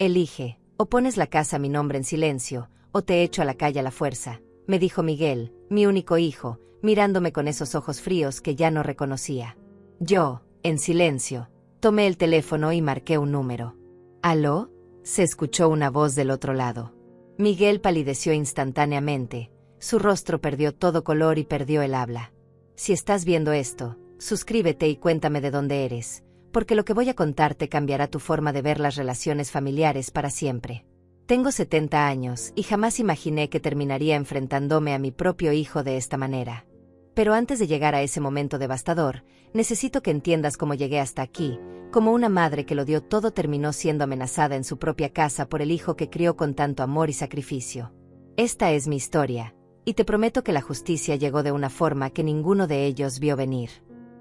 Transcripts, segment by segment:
Elige, o pones la casa a mi nombre en silencio, o te echo a la calle a la fuerza, me dijo Miguel, mi único hijo, mirándome con esos ojos fríos que ya no reconocía. Yo, en silencio, tomé el teléfono y marqué un número. ¿Aló? Se escuchó una voz del otro lado. Miguel palideció instantáneamente, su rostro perdió todo color y perdió el habla. Si estás viendo esto, suscríbete y cuéntame de dónde eres, porque lo que voy a contarte cambiará tu forma de ver las relaciones familiares para siempre. Tengo 70 años y jamás imaginé que terminaría enfrentándome a mi propio hijo de esta manera. Pero antes de llegar a ese momento devastador, necesito que entiendas cómo llegué hasta aquí, cómo una madre que lo dio todo terminó siendo amenazada en su propia casa por el hijo que crió con tanto amor y sacrificio. Esta es mi historia, y te prometo que la justicia llegó de una forma que ninguno de ellos vio venir.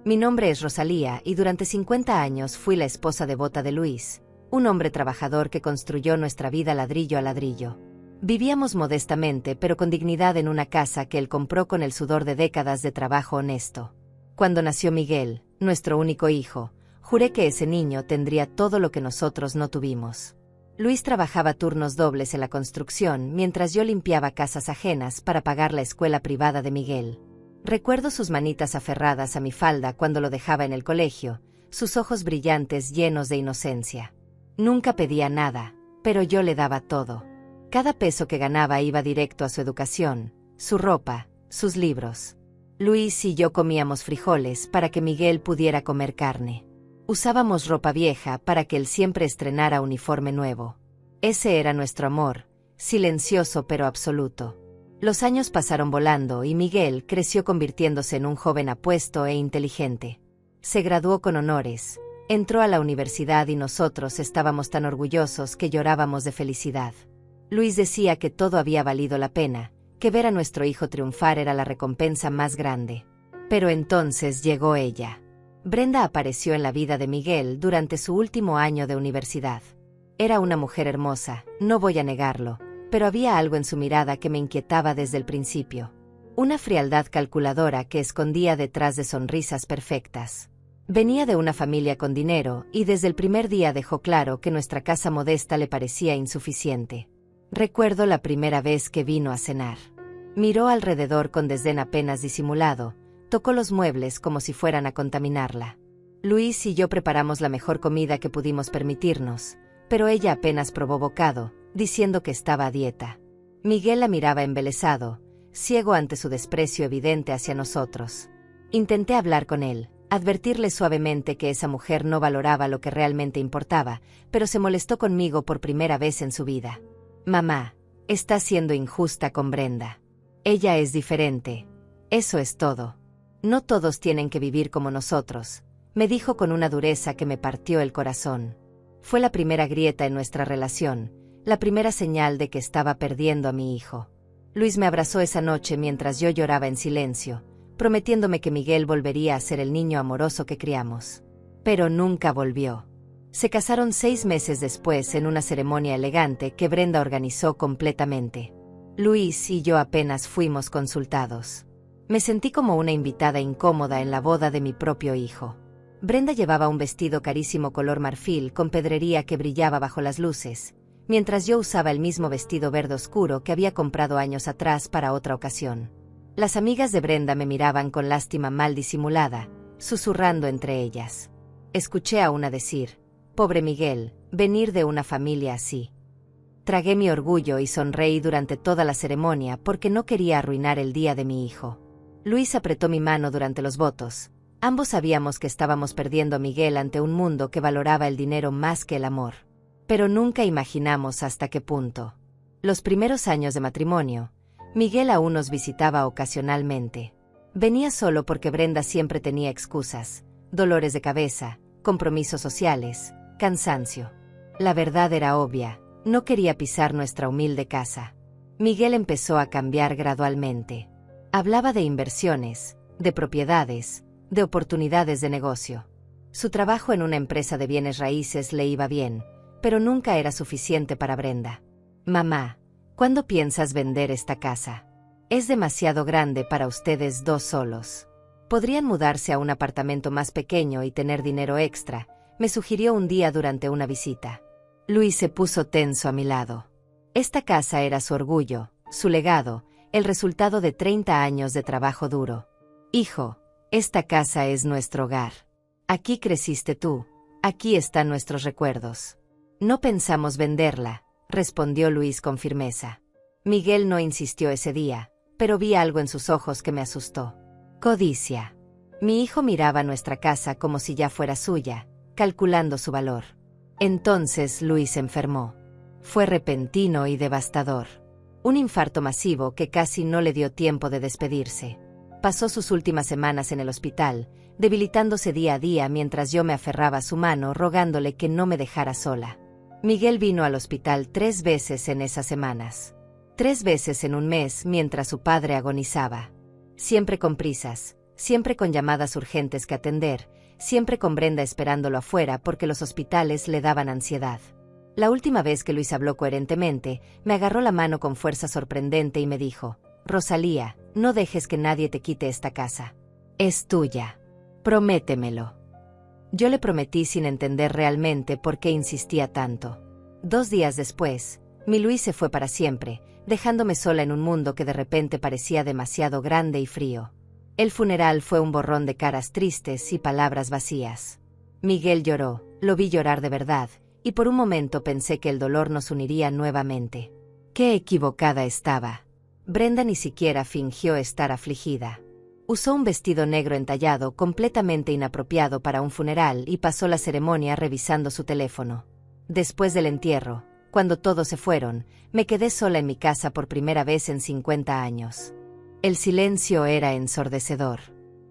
Mi nombre es Rosalía y durante 50 años fui la esposa devota de Luis, un hombre trabajador que construyó nuestra vida ladrillo a ladrillo. Vivíamos modestamente pero con dignidad en una casa que él compró con el sudor de décadas de trabajo honesto. Cuando nació Miguel, nuestro único hijo, juré que ese niño tendría todo lo que nosotros no tuvimos. Luis trabajaba turnos dobles en la construcción mientras yo limpiaba casas ajenas para pagar la escuela privada de Miguel. Recuerdo sus manitas aferradas a mi falda cuando lo dejaba en el colegio, sus ojos brillantes llenos de inocencia. Nunca pedía nada, pero yo le daba todo. Cada peso que ganaba iba directo a su educación, su ropa, sus libros. Luis y yo comíamos frijoles para que Miguel pudiera comer carne. Usábamos ropa vieja para que él siempre estrenara uniforme nuevo. Ese era nuestro amor, silencioso pero absoluto. Los años pasaron volando y Miguel creció convirtiéndose en un joven apuesto e inteligente. Se graduó con honores, entró a la universidad y nosotros estábamos tan orgullosos que llorábamos de felicidad. Luis decía que todo había valido la pena, que ver a nuestro hijo triunfar era la recompensa más grande. Pero entonces llegó ella. Brenda apareció en la vida de Miguel durante su último año de universidad. Era una mujer hermosa, no voy a negarlo, pero había algo en su mirada que me inquietaba desde el principio. Una frialdad calculadora que escondía detrás de sonrisas perfectas. Venía de una familia con dinero y desde el primer día dejó claro que nuestra casa modesta le parecía insuficiente. Recuerdo la primera vez que vino a cenar. Miró alrededor con desdén apenas disimulado, tocó los muebles como si fueran a contaminarla. Luis y yo preparamos la mejor comida que pudimos permitirnos, pero ella apenas probó bocado, diciendo que estaba a dieta. Miguel la miraba embelesado, ciego ante su desprecio evidente hacia nosotros. Intenté hablar con él, advertirle suavemente que esa mujer no valoraba lo que realmente importaba, pero se molestó conmigo por primera vez en su vida. Mamá, estás siendo injusta con Brenda. Ella es diferente. Eso es todo. No todos tienen que vivir como nosotros, me dijo con una dureza que me partió el corazón. Fue la primera grieta en nuestra relación, la primera señal de que estaba perdiendo a mi hijo. Luis me abrazó esa noche mientras yo lloraba en silencio, prometiéndome que Miguel volvería a ser el niño amoroso que criamos. Pero nunca volvió. Se casaron 6 meses después en una ceremonia elegante que Brenda organizó completamente. Luis y yo apenas fuimos consultados. Me sentí como una invitada incómoda en la boda de mi propio hijo. Brenda llevaba un vestido carísimo color marfil con pedrería que brillaba bajo las luces, mientras yo usaba el mismo vestido verde oscuro que había comprado años atrás para otra ocasión. Las amigas de Brenda me miraban con lástima mal disimulada, susurrando entre ellas. Escuché a una decir: «Pobre Miguel, venir de una familia así». Tragué mi orgullo y sonreí durante toda la ceremonia porque no quería arruinar el día de mi hijo. Luis apretó mi mano durante los votos. Ambos sabíamos que estábamos perdiendo a Miguel ante un mundo que valoraba el dinero más que el amor. Pero nunca imaginamos hasta qué punto. Los primeros años de matrimonio, Miguel aún nos visitaba ocasionalmente. Venía solo porque Brenda siempre tenía excusas, dolores de cabeza, compromisos sociales, cansancio. La verdad era obvia, no quería pisar nuestra humilde casa. Miguel empezó a cambiar gradualmente. Hablaba de inversiones, de propiedades, de oportunidades de negocio. Su trabajo en una empresa de bienes raíces le iba bien, pero nunca era suficiente para Brenda. «Mamá, ¿cuándo piensas vender esta casa? Es demasiado grande para ustedes dos solos. Podrían mudarse a un apartamento más pequeño y tener dinero extra», me sugirió un día durante una visita. Luis se puso tenso a mi lado. Esta casa era su orgullo, su legado, el resultado de 30 años de trabajo duro. Hijo, esta casa es nuestro hogar. Aquí creciste tú, aquí están nuestros recuerdos. No pensamos venderla, respondió Luis con firmeza. Miguel no insistió ese día, pero vi algo en sus ojos que me asustó. Codicia. Mi hijo miraba nuestra casa como si ya fuera suya, calculando su valor. Entonces Luis enfermó. Fue repentino y devastador. Un infarto masivo que casi no le dio tiempo de despedirse. Pasó sus últimas semanas en el hospital, debilitándose día a día mientras yo me aferraba a su mano rogándole que no me dejara sola. Miguel vino al hospital 3 veces en esas semanas. 3 veces en un mes mientras su padre agonizaba. Siempre con prisas, siempre con llamadas urgentes que atender, siempre con Brenda esperándolo afuera porque los hospitales le daban ansiedad. La última vez que Luis habló coherentemente, me agarró la mano con fuerza sorprendente y me dijo: Rosalía, no dejes que nadie te quite esta casa. Es tuya. Prométemelo. Yo le prometí sin entender realmente por qué insistía tanto. 2 días después, mi Luis se fue para siempre, dejándome sola en un mundo que de repente parecía demasiado grande y frío. El funeral fue un borrón de caras tristes y palabras vacías. Miguel lloró, lo vi llorar de verdad, y por un momento pensé que el dolor nos uniría nuevamente. Qué equivocada estaba. Brenda ni siquiera fingió estar afligida. Usó un vestido negro entallado completamente inapropiado para un funeral y pasó la ceremonia revisando su teléfono. Después del entierro, cuando todos se fueron, me quedé sola en mi casa por primera vez en 50 años. El silencio era ensordecedor.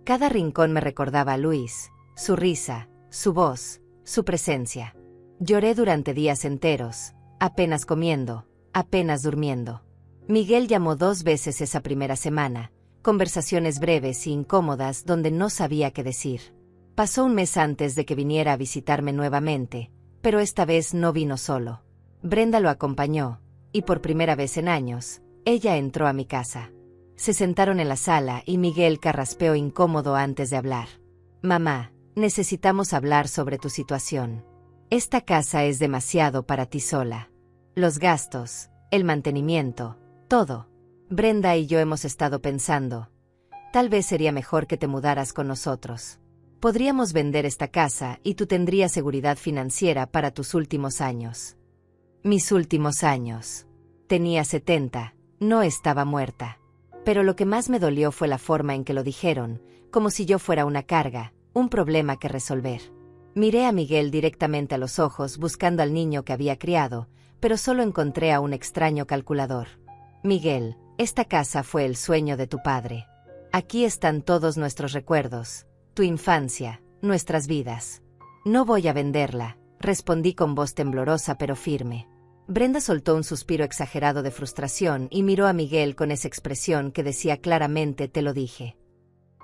Cada rincón me recordaba a Luis, su risa, su voz, su presencia. Lloré durante días enteros, apenas comiendo, apenas durmiendo. Miguel llamó 2 veces esa primera semana, conversaciones breves e incómodas donde no sabía qué decir. Pasó un mes antes de que viniera a visitarme nuevamente, pero esta vez no vino solo. Brenda lo acompañó, y por primera vez en años, ella entró a mi casa. Se sentaron en la sala y Miguel carraspeó incómodo antes de hablar. Mamá, necesitamos hablar sobre tu situación. Esta casa es demasiado para ti sola. Los gastos, el mantenimiento, todo. Brenda y yo hemos estado pensando. Tal vez sería mejor que te mudaras con nosotros. Podríamos vender esta casa y tú tendrías seguridad financiera para tus últimos años. Mis últimos años. Tenía 70, no estaba muerta. Pero lo que más me dolió fue la forma en que lo dijeron, como si yo fuera una carga, un problema que resolver. Miré a Miguel directamente a los ojos buscando al niño que había criado, pero solo encontré a un extraño calculador. Miguel, esta casa fue el sueño de tu padre. Aquí están todos nuestros recuerdos, tu infancia, nuestras vidas. No voy a venderla, respondí con voz temblorosa pero firme. Brenda soltó un suspiro exagerado de frustración y miró a Miguel con esa expresión que decía claramente: te lo dije.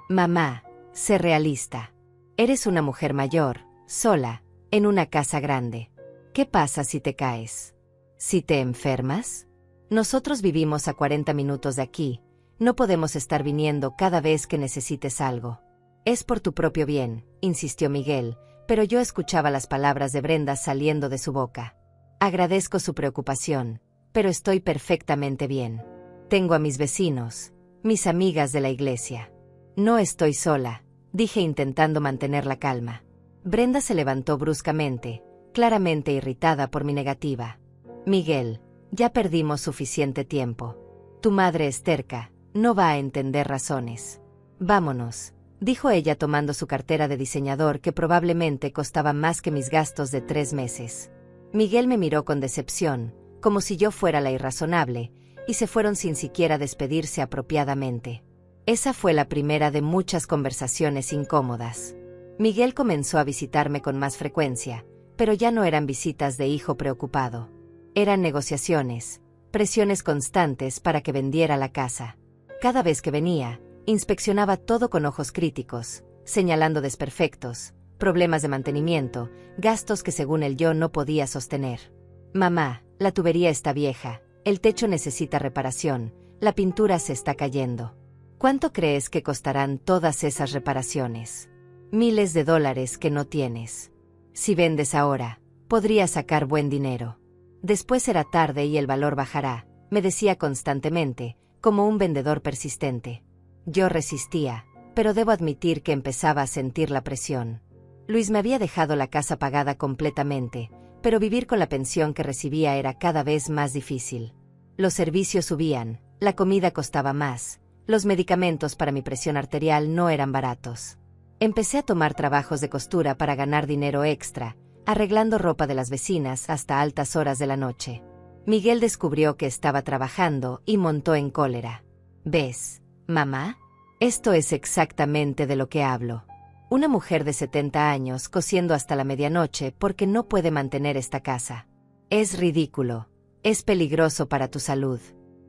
Mamá, sé realista. Eres una mujer mayor, sola, en una casa grande. ¿Qué pasa si te caes? ¿Si te enfermas? Nosotros vivimos a 40 minutos de aquí, no podemos estar viniendo cada vez que necesites algo. Es por tu propio bien, insistió Miguel, pero yo escuchaba las palabras de Brenda saliendo de su boca. Agradezco su preocupación, pero estoy perfectamente bien. Tengo a mis vecinos, mis amigas de la iglesia. No estoy sola, dije intentando mantener la calma. Brenda se levantó bruscamente, claramente irritada por mi negativa. Miguel, ya perdimos suficiente tiempo. Tu madre es terca, no va a entender razones. Vámonos, dijo ella tomando su cartera de diseñador que probablemente costaba más que mis gastos de 3 meses. Miguel me miró con decepción, como si yo fuera la irrazonable, y se fueron sin siquiera despedirse apropiadamente. Esa fue la primera de muchas conversaciones incómodas. Miguel comenzó a visitarme con más frecuencia, pero ya no eran visitas de hijo preocupado. Eran negociaciones, presiones constantes para que vendiera la casa. Cada vez que venía, inspeccionaba todo con ojos críticos, señalando desperfectos, problemas de mantenimiento, gastos que según él yo no podía sostener. Mamá, la tubería está vieja, el techo necesita reparación, la pintura se está cayendo. ¿Cuánto crees que costarán todas esas reparaciones? Miles de dólares que no tienes. Si vendes ahora, Podría sacar buen dinero. Después será tarde y el valor bajará, me decía constantemente, como un vendedor persistente. Yo resistía, pero debo admitir que empezaba a sentir la presión. Luis me había dejado la casa pagada completamente, pero vivir con la pensión que recibía era cada vez más difícil. Los servicios subían, la comida costaba más, los medicamentos para mi presión arterial no eran baratos. Empecé a tomar trabajos de costura para ganar dinero extra, arreglando ropa de las vecinas hasta altas horas de la noche. Miguel descubrió que estaba trabajando y montó en cólera. ¿Ves, mamá? Esto es exactamente de lo que hablo. Una mujer de 70 años cosiendo hasta la medianoche porque no puede mantener esta casa. Es ridículo. Es peligroso para tu salud.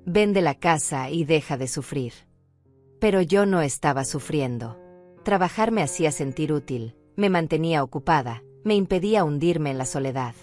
Vende la casa y deja de sufrir. Pero yo no estaba sufriendo. Trabajar me hacía sentir útil, me mantenía ocupada, me impedía hundirme en la soledad.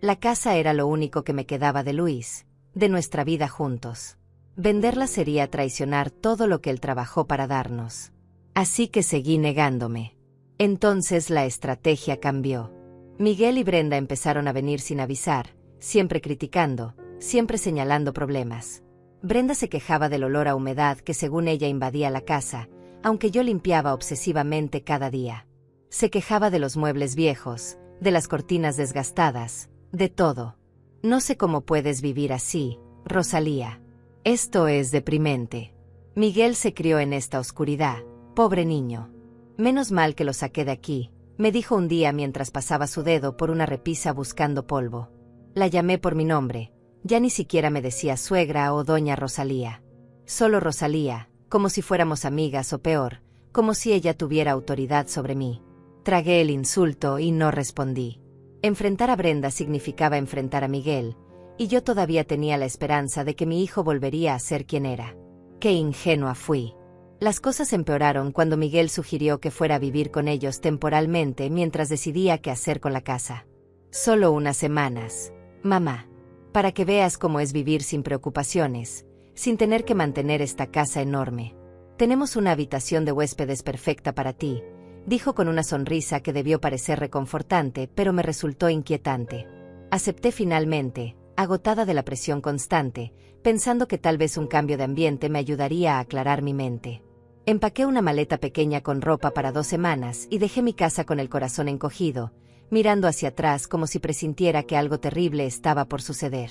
La casa era lo único que me quedaba de Luis, de nuestra vida juntos. Venderla sería traicionar todo lo que él trabajó para darnos. Así que seguí negándome. Entonces la estrategia cambió. Miguel y Brenda empezaron a venir sin avisar, siempre criticando, siempre señalando problemas. Brenda se quejaba del olor a humedad que según ella invadía la casa, aunque yo limpiaba obsesivamente cada día. Se quejaba de los muebles viejos, de las cortinas desgastadas, de todo. No sé cómo puedes vivir así, Rosalía. Esto es deprimente. Miguel se crió en esta oscuridad, pobre niño. Menos mal que lo saqué de aquí, me dijo un día mientras pasaba su dedo por una repisa buscando polvo. La llamé por mi nombre, ya ni siquiera me decía suegra o doña Rosalía. Solo Rosalía, como si fuéramos amigas o peor, como si ella tuviera autoridad sobre mí. Tragué el insulto y no respondí. Enfrentar a Brenda significaba enfrentar a Miguel, y yo todavía tenía la esperanza de que mi hijo volvería a ser quien era. ¡Qué ingenua fui! Las cosas empeoraron cuando Miguel sugirió que fuera a vivir con ellos temporalmente mientras decidía qué hacer con la casa. Solo unas semanas, mamá, para que veas cómo es vivir sin preocupaciones, sin tener que mantener esta casa enorme. Tenemos una habitación de huéspedes perfecta para ti, dijo con una sonrisa que debió parecer reconfortante, pero me resultó inquietante. Acepté finalmente, agotada de la presión constante, pensando que tal vez un cambio de ambiente me ayudaría a aclarar mi mente. Empaqué una maleta pequeña con ropa para 2 semanas y dejé mi casa con el corazón encogido, mirando hacia atrás como si presintiera que algo terrible estaba por suceder.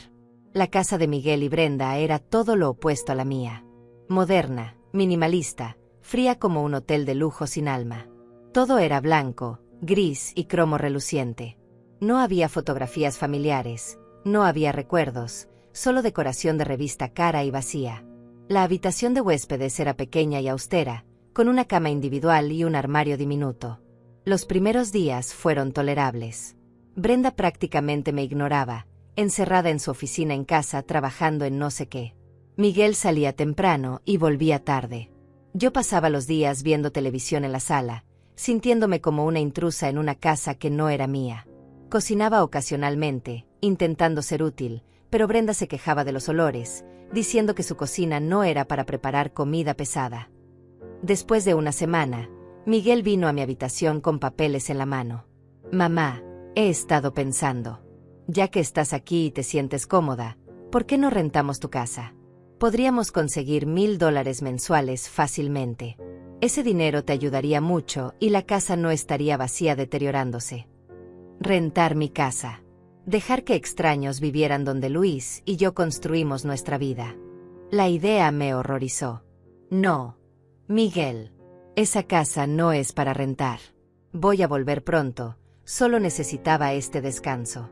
La casa de Miguel y Brenda era todo lo opuesto a la mía. Moderna, minimalista, fría como un hotel de lujo sin alma. Todo era blanco, gris y cromo reluciente. No había fotografías familiares, no había recuerdos, solo decoración de revista cara y vacía. La habitación de huéspedes era pequeña y austera, con una cama individual y un armario diminuto. Los primeros días fueron tolerables. Brenda prácticamente me ignoraba, encerrada en su oficina en casa trabajando en no sé qué. Miguel salía temprano y volvía tarde. Yo pasaba los días viendo televisión en la sala, sintiéndome como una intrusa en una casa que no era mía. Cocinaba ocasionalmente, intentando ser útil, pero Brenda se quejaba de los olores, diciendo que su cocina no era para preparar comida pesada. Después de una semana, Miguel vino a mi habitación con papeles en la mano. Mamá, he estado pensando. Ya que estás aquí y te sientes cómoda, ¿por qué no rentamos tu casa? Podríamos conseguir $1000 mensuales fácilmente. Ese dinero te ayudaría mucho y la casa no estaría vacía deteriorándose. Rentar mi casa. Dejar que extraños vivieran donde Luis y yo construimos nuestra vida. La idea me horrorizó. No, Miguel. Esa casa no es para rentar. Voy a volver pronto, solo necesitaba este descanso.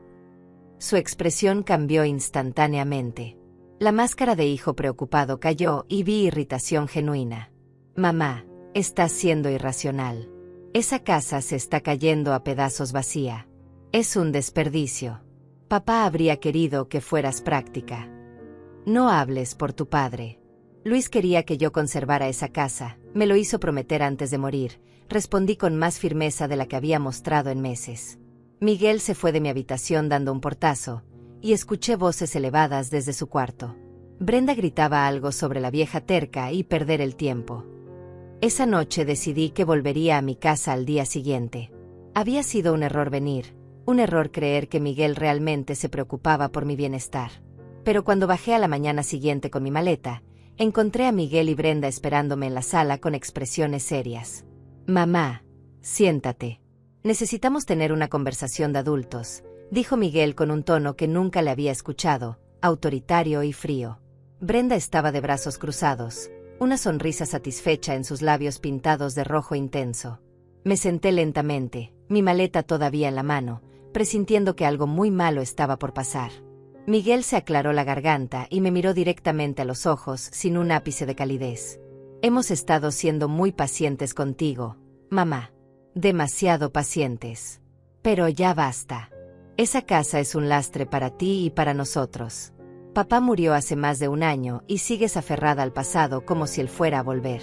Su expresión cambió instantáneamente. La máscara de hijo preocupado cayó y vi irritación genuina. Mamá, estás siendo irracional. Esa casa se está cayendo a pedazos vacía. Es un desperdicio. Papá habría querido que fueras práctica. No hables por tu padre. Luis quería que yo conservara esa casa, me lo hizo prometer antes de morir, respondí con más firmeza de la que había mostrado en meses. Miguel se fue de mi habitación dando un portazo, y escuché voces elevadas desde su cuarto. Brenda gritaba algo sobre la vieja terca y perder el tiempo. Esa noche decidí que volvería a mi casa al día siguiente. Había sido un error venir, Un error creer que Miguel realmente se preocupaba por mi bienestar. Pero cuando bajé a la mañana siguiente con mi maleta, encontré a Miguel y Brenda esperándome en la sala con expresiones serias. «Mamá, siéntate. Necesitamos tener una conversación de adultos», dijo Miguel con un tono que nunca le había escuchado, autoritario y frío. Brenda estaba de brazos cruzados, una sonrisa satisfecha en sus labios pintados de rojo intenso. Me senté lentamente, mi maleta todavía en la mano, presintiendo que algo muy malo estaba por pasar. Miguel se aclaró la garganta y me miró directamente a los ojos sin un ápice de calidez. «Hemos estado siendo muy pacientes contigo, mamá. Demasiado pacientes. Pero ya basta. Esa casa es un lastre para ti y para nosotros. Papá murió hace más de un año y sigues aferrada al pasado como si él fuera a volver.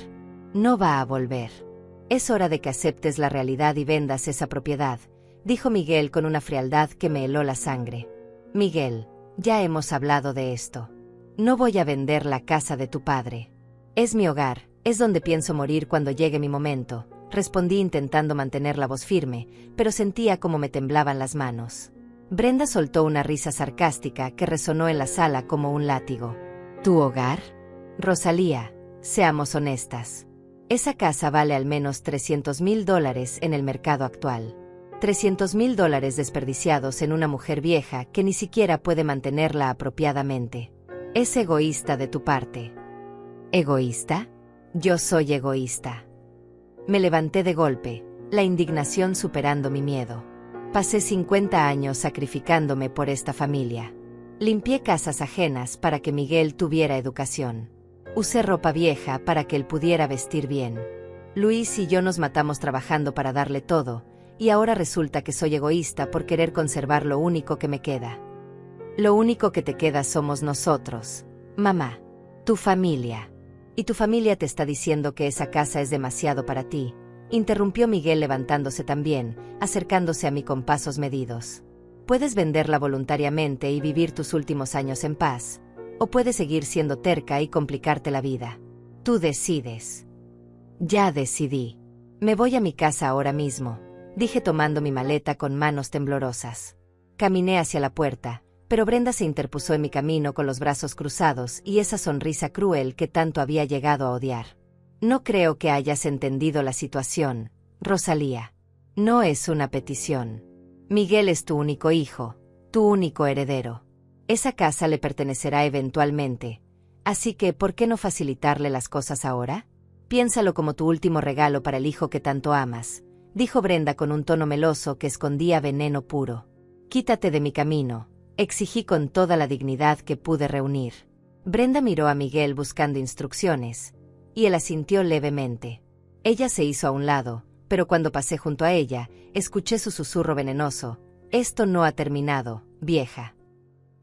No va a volver. Es hora de que aceptes la realidad y vendas esa propiedad», dijo Miguel con una frialdad que me heló la sangre. «Miguel, ya hemos hablado de esto. No voy a vender la casa de tu padre. Es mi hogar, es donde pienso morir cuando llegue mi momento», respondí intentando mantener la voz firme, pero sentía como me temblaban las manos. Brenda soltó una risa sarcástica que resonó en la sala como un látigo. «¿Tu hogar? Rosalía, seamos honestas. Esa casa vale al menos $300,000 en el mercado actual. $300,000 desperdiciados en una mujer vieja que ni siquiera puede mantenerla apropiadamente. Es egoísta de tu parte». «¿Egoísta? Yo soy egoísta». Me levanté de golpe, la indignación superando mi miedo. Pasé 50 años sacrificándome por esta familia. Limpié casas ajenas para que Miguel tuviera educación. Usé ropa vieja para que él pudiera vestir bien. Luis y yo nos matamos trabajando para darle todo, y ahora resulta que soy egoísta por querer conservar lo único que me queda. Lo único que te queda somos nosotros, mamá, tu familia. Y tu familia te está diciendo que esa casa es demasiado para ti, interrumpió Miguel levantándose también, acercándose a mí con pasos medidos. Puedes venderla voluntariamente y vivir tus últimos años en paz, o puedes seguir siendo terca y complicarte la vida. Tú decides. Ya decidí. Me voy a mi casa ahora mismo, dije tomando mi maleta con manos temblorosas. Caminé hacia la puerta, pero Brenda se interpuso en mi camino con los brazos cruzados y esa sonrisa cruel que tanto había llegado a odiar. «No creo que hayas entendido la situación, Rosalía. No es una petición. Miguel es tu único hijo, tu único heredero. Esa casa le pertenecerá eventualmente, así que ¿por qué no facilitarle las cosas ahora? Piénsalo como tu último regalo para el hijo que tanto amas», dijo Brenda con un tono meloso que escondía veneno puro. «Quítate de mi camino», exigí con toda la dignidad que pude reunir. Brenda miró a Miguel buscando instrucciones, y él asintió levemente. Ella se hizo a un lado, pero cuando pasé junto a ella, escuché su susurro venenoso: «Esto no ha terminado, vieja».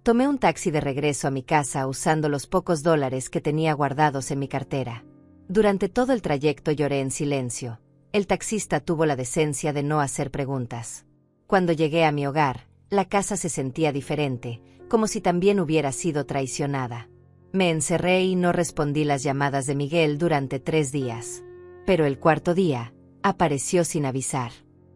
Tomé un taxi de regreso a mi casa usando los pocos dólares que tenía guardados en mi cartera. Durante todo el trayecto lloré en silencio. El taxista tuvo la decencia de no hacer preguntas. Cuando llegué a mi hogar, la casa se sentía diferente, como si también hubiera sido traicionada. Me encerré y no respondí las llamadas de Miguel durante 3 días. Pero el cuarto día, apareció sin avisar.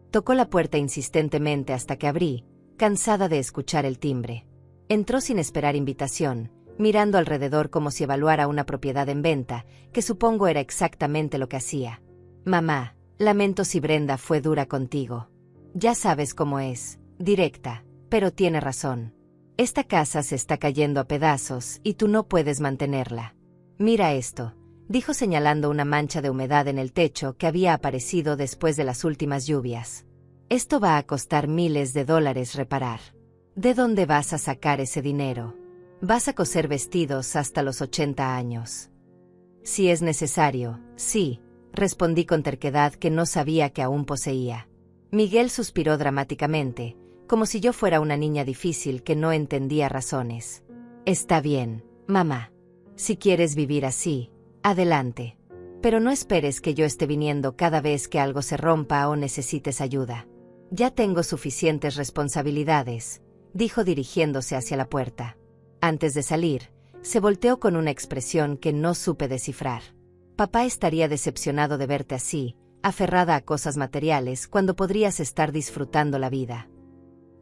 Tocó la puerta insistentemente hasta que abrí, cansada de escuchar el timbre. Entró sin esperar invitación, mirando alrededor como si evaluara una propiedad en venta, que supongo era exactamente lo que hacía. «Mamá, lamento si Brenda fue dura contigo. Ya sabes cómo es, directa, pero tiene razón. Esta casa se está cayendo a pedazos y tú no puedes mantenerla. Mira esto», dijo señalando una mancha de humedad en el techo que había aparecido después de las últimas lluvias. «Esto va a costar miles de dólares reparar. ¿De dónde vas a sacar ese dinero? Vas a coser vestidos hasta los 80 años. Si es necesario, sí», respondí con terquedad que no sabía que aún poseía. Miguel suspiró dramáticamente, como si yo fuera una niña difícil que no entendía razones. «Está bien, mamá. Si quieres vivir así, adelante. Pero no esperes que yo esté viniendo cada vez que algo se rompa o necesites ayuda. Ya tengo suficientes responsabilidades», dijo dirigiéndose hacia la puerta. Antes de salir, se volteó con una expresión que no supe descifrar. «Papá estaría decepcionado de verte así, aferrada a cosas materiales cuando podrías estar disfrutando la vida».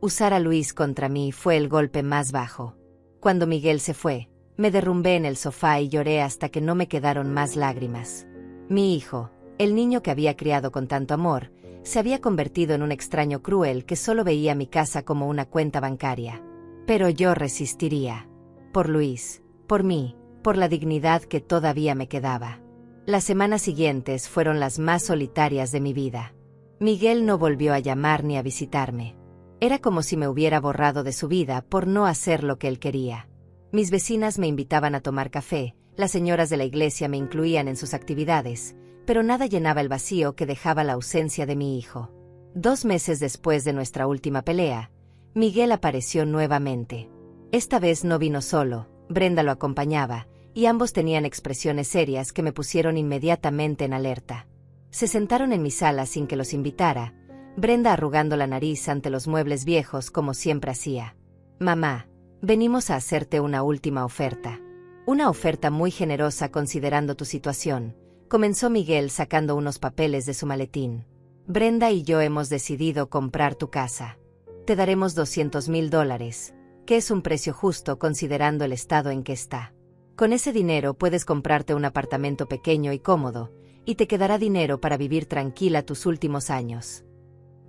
Usar a Luis contra mí fue el golpe más bajo. Cuando Miguel se fue, me derrumbé en el sofá y lloré hasta que no me quedaron más lágrimas. Mi hijo, el niño que había criado con tanto amor, se había convertido en un extraño cruel que solo veía mi casa como una cuenta bancaria. Pero yo resistiría. Por Luis, por mí, por la dignidad que todavía me quedaba. Las semanas siguientes fueron las más solitarias de mi vida. Miguel no volvió a llamar ni a visitarme. Era como si me hubiera borrado de su vida por no hacer lo que él quería. Mis vecinas me invitaban a tomar café, las señoras de la iglesia me incluían en sus actividades, pero nada llenaba el vacío que dejaba la ausencia de mi hijo. 2 meses después de nuestra última pelea, Miguel apareció nuevamente. Esta vez no vino solo, Brenda lo acompañaba, y ambos tenían expresiones serias que me pusieron inmediatamente en alerta. Se sentaron en mi sala sin que los invitara, Brenda arrugando la nariz ante los muebles viejos como siempre hacía. «Mamá, venimos a hacerte una última oferta. Una oferta muy generosa considerando tu situación», comenzó Miguel sacando unos papeles de su maletín. «Brenda y yo hemos decidido comprar tu casa. Te daremos $200,000, que es un precio justo considerando el estado en que está. Con ese dinero puedes comprarte un apartamento pequeño y cómodo, y te quedará dinero para vivir tranquila tus últimos años».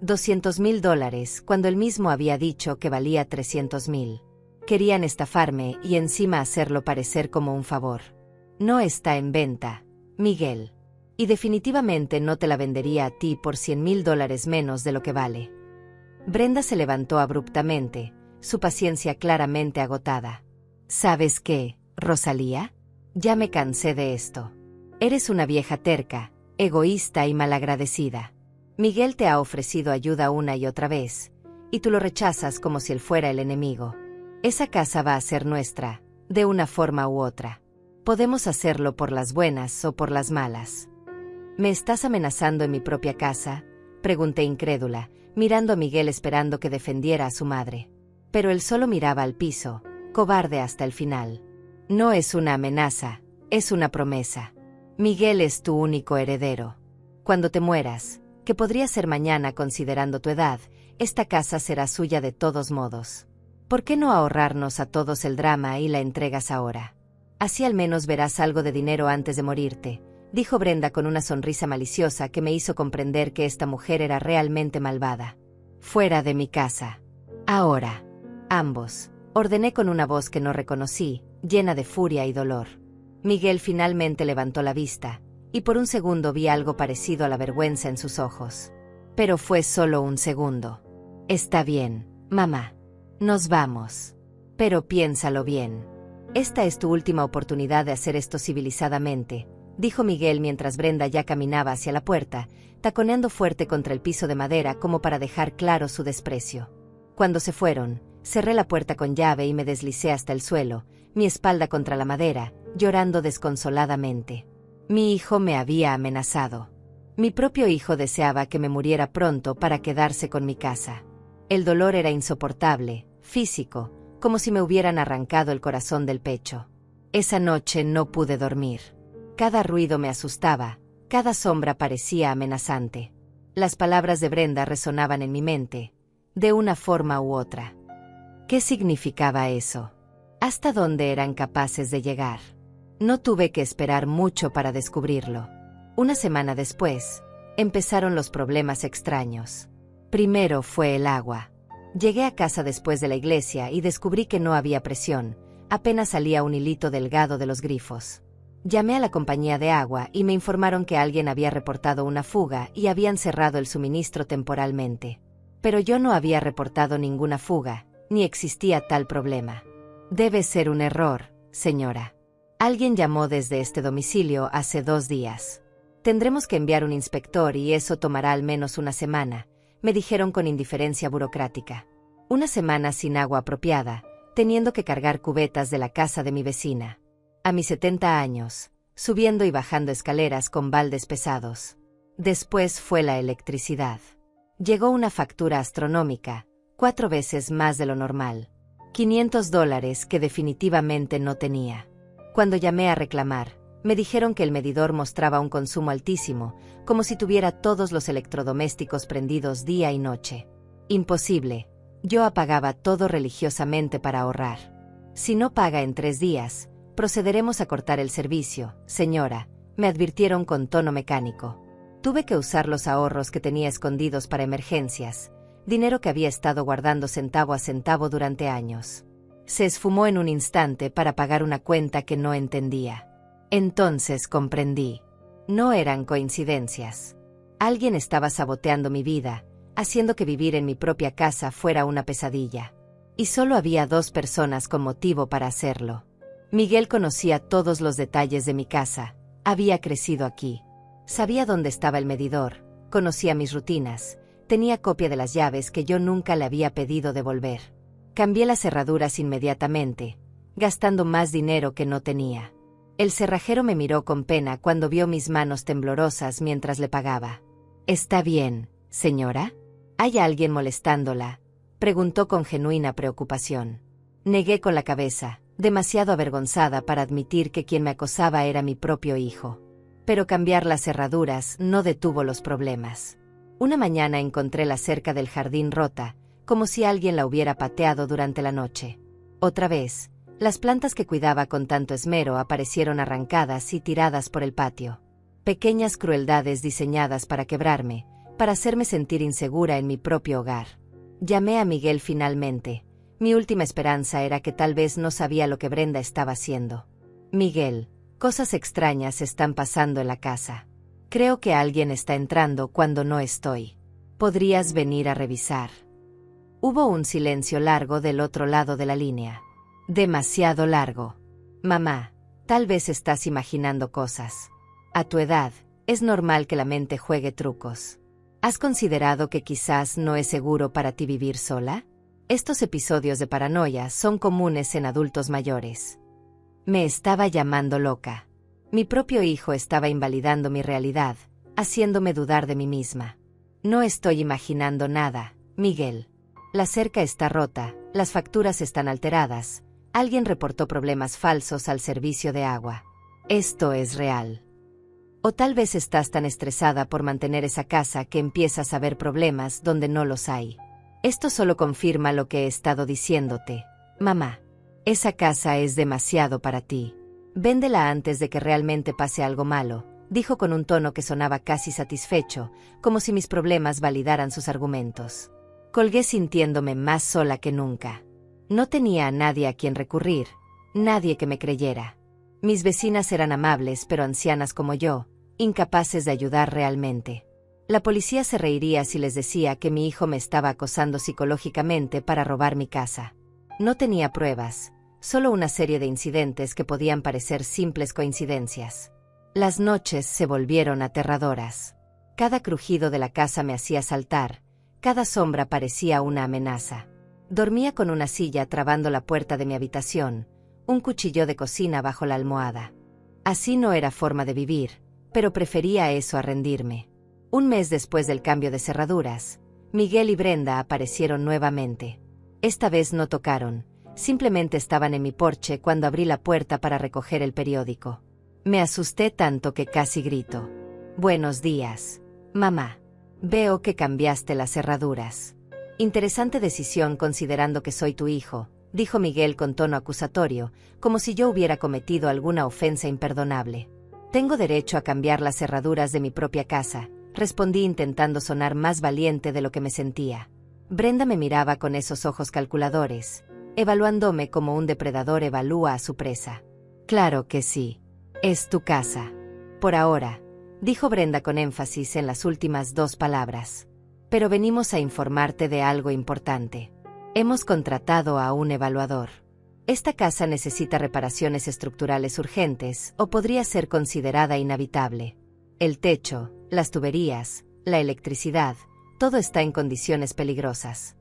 $200,000, cuando él mismo había dicho que valía $300,000. Querían estafarme y encima hacerlo parecer como un favor. «No está en venta, Miguel. Y definitivamente no te la vendería a ti por $100,000 menos de lo que vale». Brenda se levantó abruptamente, su paciencia claramente agotada. «¿Sabes qué, Rosalía? Ya me cansé de esto. Eres una vieja terca, egoísta y malagradecida. Miguel te ha ofrecido ayuda una y otra vez, y tú lo rechazas como si él fuera el enemigo. Esa casa va a ser nuestra, de una forma u otra. Podemos hacerlo por las buenas o por las malas». «¿Me estás amenazando en mi propia casa?», pregunté incrédula, mirando a Miguel esperando que defendiera a su madre. Pero él solo miraba al piso, cobarde hasta el final. «No es una amenaza, es una promesa. Miguel es tu único heredero. Cuando te mueras, que podría ser mañana considerando tu edad, esta casa será suya de todos modos. ¿Por qué no ahorrarnos a todos el drama y la entregas ahora? Así al menos verás algo de dinero antes de morirte», dijo Brenda con una sonrisa maliciosa que me hizo comprender que esta mujer era realmente malvada. «Fuera de mi casa. Ahora. Ambos», ordené con una voz que no reconocí, llena de furia y dolor. Miguel finalmente levantó la vista, y por un segundo vi algo parecido a la vergüenza en sus ojos. Pero fue solo un segundo. «Está bien, mamá. Nos vamos. Pero piénsalo bien. Esta es tu última oportunidad de hacer esto civilizadamente», dijo Miguel mientras Brenda ya caminaba hacia la puerta, taconeando fuerte contra el piso de madera como para dejar claro su desprecio. Cuando se fueron, cerré la puerta con llave y me deslicé hasta el suelo, mi espalda contra la madera, llorando desconsoladamente. Mi hijo me había amenazado. Mi propio hijo deseaba que me muriera pronto para quedarse con mi casa. El dolor era insoportable, físico, como si me hubieran arrancado el corazón del pecho. Esa noche no pude dormir. Cada ruido me asustaba, cada sombra parecía amenazante. Las palabras de Brenda resonaban en mi mente, de una forma u otra. ¿Qué significaba eso? ¿Hasta dónde eran capaces de llegar? No tuve que esperar mucho para descubrirlo. Una semana después, empezaron los problemas extraños. Primero fue el agua. Llegué a casa después de la iglesia y descubrí que no había presión, apenas salía un hilito delgado de los grifos. Llamé a la compañía de agua y me informaron que alguien había reportado una fuga y habían cerrado el suministro temporalmente. Pero yo no había reportado ninguna fuga, ni existía tal problema. «Debe ser un error, señora. Alguien llamó desde este domicilio hace 2 días. Tendremos que enviar un inspector y eso tomará al menos una semana», me dijeron con indiferencia burocrática. Una semana sin agua apropiada, teniendo que cargar cubetas de la casa de mi vecina. A mis 70 años, subiendo y bajando escaleras con baldes pesados. Después fue la electricidad. Llegó una factura astronómica, 4 veces más de lo normal. $500 que definitivamente no tenía. Cuando llamé a reclamar, me dijeron que el medidor mostraba un consumo altísimo, como si tuviera todos los electrodomésticos prendidos día y noche. Imposible, Yo apagaba todo religiosamente para ahorrar. Si no paga en 3 días, procederemos a cortar el servicio, señora, me advirtieron con tono mecánico. Tuve que usar los ahorros que tenía escondidos para emergencias, dinero que había estado guardando centavo a centavo durante años. Se esfumó en un instante para pagar una cuenta que no entendía. Entonces comprendí. No eran coincidencias. Alguien estaba saboteando mi vida, haciendo que vivir en mi propia casa fuera una pesadilla. Y solo había 2 personas con motivo para hacerlo. Miguel conocía todos los detalles de mi casa, había crecido aquí. Sabía dónde estaba el medidor, conocía mis rutinas, tenía copia de las llaves que yo nunca le había pedido devolver. Cambié las cerraduras inmediatamente, gastando más dinero que no tenía. El cerrajero me miró con pena cuando vio mis manos temblorosas mientras le pagaba. «¿Está bien, señora? ¿Hay alguien molestándola?», preguntó con genuina preocupación. Negué con la cabeza, demasiado avergonzada para admitir que quien me acosaba era mi propio hijo. Pero cambiar las cerraduras no detuvo los problemas. Una mañana encontré la cerca del jardín rota, como si alguien la hubiera pateado durante la noche. Otra vez, las plantas que cuidaba con tanto esmero aparecieron arrancadas y tiradas por el patio. Pequeñas crueldades diseñadas para quebrarme, para hacerme sentir insegura en mi propio hogar. Llamé a Miguel finalmente. Mi última esperanza era que tal vez no sabía lo que Brenda estaba haciendo. «Miguel, cosas extrañas están pasando en la casa. Creo que alguien está entrando cuando no estoy. ¿Podrías venir a revisar?». Hubo un silencio largo del otro lado de la línea. Demasiado largo. «Mamá, tal vez estás imaginando cosas. A tu edad, es normal que la mente juegue trucos. ¿Has considerado que quizás no es seguro para ti vivir sola? Estos episodios de paranoia son comunes en adultos mayores». Me estaba llamando loca. Mi propio hijo estaba invalidando mi realidad, haciéndome dudar de mí misma. «No estoy imaginando nada, Miguel. La cerca está rota, las facturas están alteradas, alguien reportó problemas falsos al servicio de agua. Esto es real. O tal vez estás tan estresada por mantener esa casa que empiezas a ver problemas donde no los hay. Esto solo confirma lo que he estado diciéndote, mamá. Esa casa es demasiado para ti. Véndela antes de que realmente pase algo malo», dijo con un tono que sonaba casi satisfecho, como si mis problemas validaran sus argumentos. Colgué sintiéndome más sola que nunca. No tenía a nadie a quien recurrir, nadie que me creyera. Mis vecinas eran amables pero ancianas como yo, incapaces de ayudar realmente. La policía se reiría si les decía que mi hijo me estaba acosando psicológicamente para robar mi casa. No tenía pruebas, solo una serie de incidentes que podían parecer simples coincidencias. Las noches se volvieron aterradoras. Cada crujido de la casa me hacía saltar, cada sombra parecía una amenaza. Dormía con una silla trabando la puerta de mi habitación, un cuchillo de cocina bajo la almohada. Así no era forma de vivir, pero prefería eso a rendirme. Un mes después del cambio de cerraduras, Miguel y Brenda aparecieron nuevamente. Esta vez no tocaron, simplemente estaban en mi porche cuando abrí la puerta para recoger el periódico. Me asusté tanto que casi grito. «Buenos días, mamá. Veo que cambiaste las cerraduras. Interesante decisión considerando que soy tu hijo», dijo Miguel con tono acusatorio, como si yo hubiera cometido alguna ofensa imperdonable. «Tengo derecho a cambiar las cerraduras de mi propia casa», respondí intentando sonar más valiente de lo que me sentía. Brenda me miraba con esos ojos calculadores, evaluándome como un depredador evalúa a su presa. «Claro que sí. Es tu casa. Por ahora», dijo Brenda con énfasis en las últimas 2 palabras. «Pero venimos a informarte de algo importante. Hemos contratado a un evaluador. Esta casa necesita reparaciones estructurales urgentes o podría ser considerada inhabitable. El techo, las tuberías, la electricidad, todo está en condiciones peligrosas».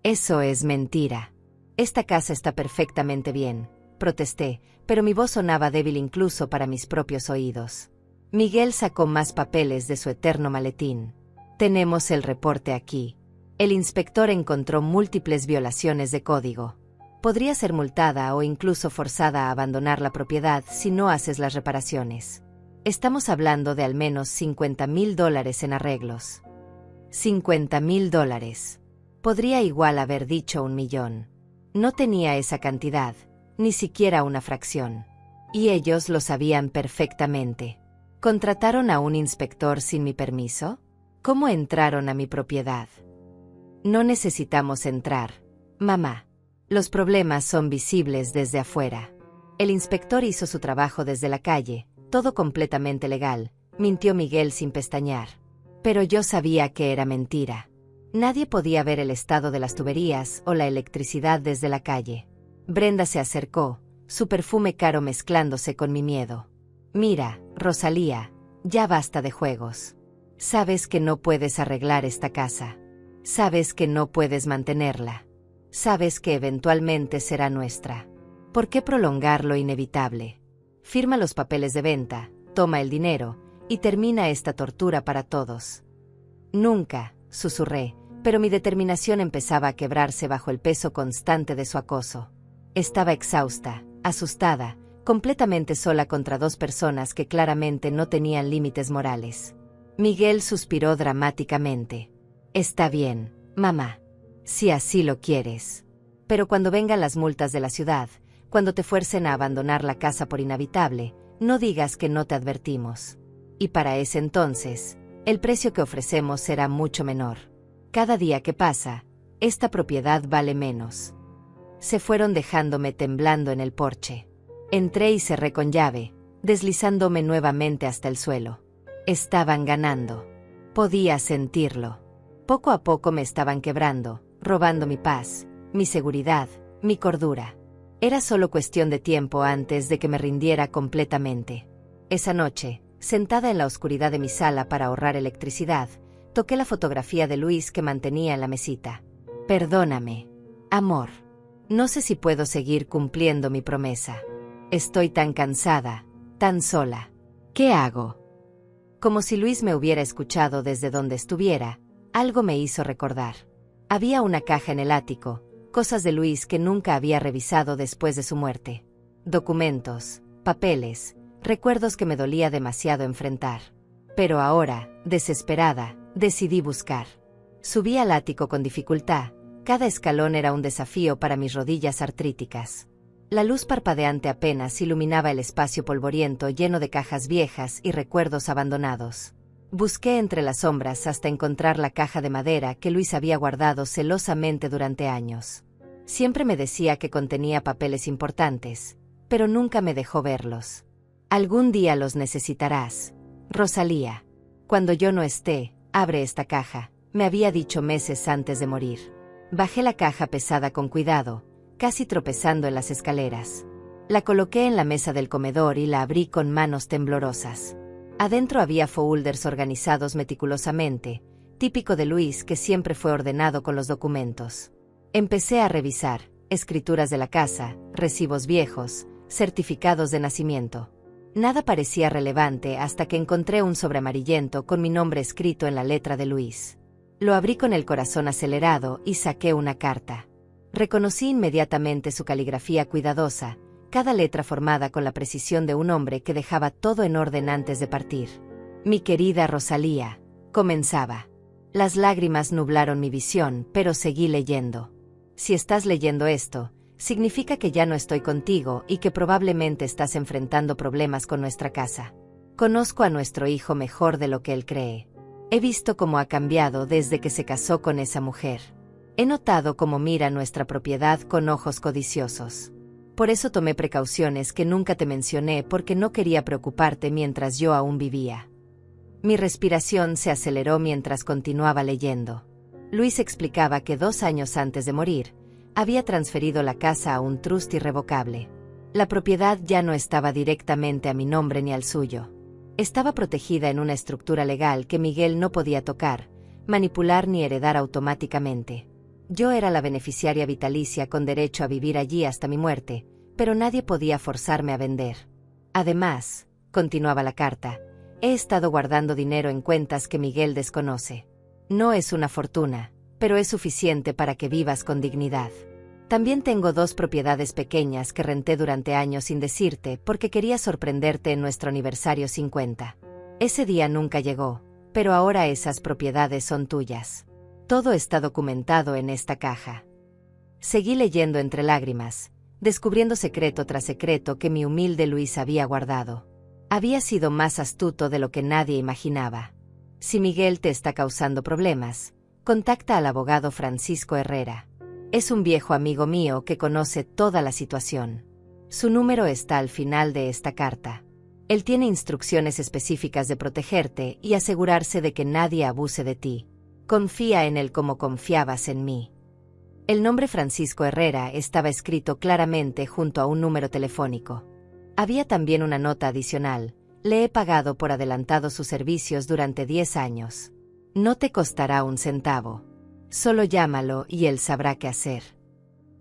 «Eso es mentira. Esta casa está perfectamente bien», protesté, pero mi voz sonaba débil incluso para mis propios oídos. Miguel sacó más papeles de su eterno maletín. «Tenemos el reporte aquí. El inspector encontró múltiples violaciones de código. Podría ser multada o incluso forzada a abandonar la propiedad si no haces las reparaciones. Estamos hablando de al menos $50,000 en arreglos». $50,000. Podría igual haber dicho 1.000.000. No tenía esa cantidad, ni siquiera una fracción. Y ellos lo sabían perfectamente. ¿Contrataron a un inspector sin mi permiso? ¿Cómo entraron a mi propiedad? No necesitamos entrar, mamá. Los problemas son visibles desde afuera. El inspector hizo su trabajo desde la calle, todo completamente legal, mintió Miguel sin pestañear. Pero yo sabía que era mentira. Nadie podía ver el estado de las tuberías o la electricidad desde la calle. Brenda se acercó, su perfume caro mezclándose con mi miedo. Mira, Rosalía, ya basta de juegos. Sabes que no puedes arreglar esta casa. Sabes que no puedes mantenerla. Sabes que eventualmente será nuestra. ¿Por qué prolongar lo inevitable? Firma los papeles de venta, toma el dinero, y termina esta tortura para todos. Nunca, susurré, pero mi determinación empezaba a quebrarse bajo el peso constante de su acoso. Estaba exhausta, asustada, completamente sola contra dos personas que claramente no tenían límites morales. Miguel suspiró dramáticamente. Está bien, mamá. Si así lo quieres. Pero cuando vengan las multas de la ciudad, cuando te fuercen a abandonar la casa por inhabitable, no digas que no te advertimos. Y para ese entonces, el precio que ofrecemos será mucho menor. Cada día que pasa, esta propiedad vale menos. Se fueron dejándome temblando en el porche. Entré y cerré con llave, deslizándome nuevamente hasta el suelo. Estaban ganando. Podía sentirlo. Poco a poco me estaban quebrando, robando mi paz, mi seguridad, mi cordura. Era solo cuestión de tiempo antes de que me rindiera completamente. Esa noche, sentada en la oscuridad de mi sala para ahorrar electricidad, toqué la fotografía de Luis que mantenía en la mesita. Perdóname, amor. No sé si puedo seguir cumpliendo mi promesa. Estoy tan cansada, tan sola. ¿Qué hago? Como si Luis me hubiera escuchado desde donde estuviera, algo me hizo recordar. Había una caja en el ático, cosas de Luis que nunca había revisado después de su muerte. Documentos, papeles, recuerdos que me dolía demasiado enfrentar. Pero ahora, desesperada, decidí buscar. Subí al ático con dificultad, cada escalón era un desafío para mis rodillas artríticas. La luz parpadeante apenas iluminaba el espacio polvoriento lleno de cajas viejas y recuerdos abandonados. Busqué entre las sombras hasta encontrar la caja de madera que Luis había guardado celosamente durante años. Siempre me decía que contenía papeles importantes, pero nunca me dejó verlos. Algún día los necesitarás, Rosalía. Cuando yo no esté, abre esta caja, me había dicho meses antes de morir. Bajé la caja pesada con cuidado, casi tropezando en las escaleras. La coloqué en la mesa del comedor y la abrí con manos temblorosas. Adentro había folders organizados meticulosamente, típico de Luis que siempre fue ordenado con los documentos. Empecé a revisar, escrituras de la casa, recibos viejos, certificados de nacimiento. Nada parecía relevante hasta que encontré un sobre amarillento con mi nombre escrito en la letra de Luis. Lo abrí con el corazón acelerado y saqué una carta. Reconocí inmediatamente su caligrafía cuidadosa, cada letra formada con la precisión de un hombre que dejaba todo en orden antes de partir. Mi querida Rosalía, comenzaba. Las lágrimas nublaron mi visión, pero seguí leyendo. Si estás leyendo esto, significa que ya no estoy contigo y que probablemente estás enfrentando problemas con nuestra casa. Conozco a nuestro hijo mejor de lo que él cree. He visto cómo ha cambiado desde que se casó con esa mujer. He notado cómo mira nuestra propiedad con ojos codiciosos. Por eso tomé precauciones que nunca te mencioné porque no quería preocuparte mientras yo aún vivía. Mi respiración se aceleró mientras continuaba leyendo. Luis explicaba que 2 años antes de morir, había transferido la casa a un trust irrevocable. La propiedad ya no estaba directamente a mi nombre ni al suyo. Estaba protegida en una estructura legal que Miguel no podía tocar, manipular ni heredar automáticamente. Yo era la beneficiaria vitalicia con derecho a vivir allí hasta mi muerte, pero nadie podía forzarme a vender. Además, continuaba la carta, he estado guardando dinero en cuentas que Miguel desconoce. No es una fortuna, pero es suficiente para que vivas con dignidad. También tengo 2 propiedades pequeñas que renté durante años sin decirte porque quería sorprenderte en nuestro aniversario 50. Ese día nunca llegó, pero ahora esas propiedades son tuyas. Todo está documentado en esta caja. Seguí leyendo entre lágrimas, descubriendo secreto tras secreto que mi humilde Luis había guardado. Había sido más astuto de lo que nadie imaginaba. Si Miguel te está causando problemas, contacta al abogado Francisco Herrera. Es un viejo amigo mío que conoce toda la situación. Su número está al final de esta carta. Él tiene instrucciones específicas de protegerte y asegurarse de que nadie abuse de ti. Confía en él como confiabas en mí. El nombre Francisco Herrera estaba escrito claramente junto a un número telefónico. Había también una nota adicional: le he pagado por adelantado sus servicios durante 10 años. No te costará un centavo. Solo llámalo y él sabrá qué hacer.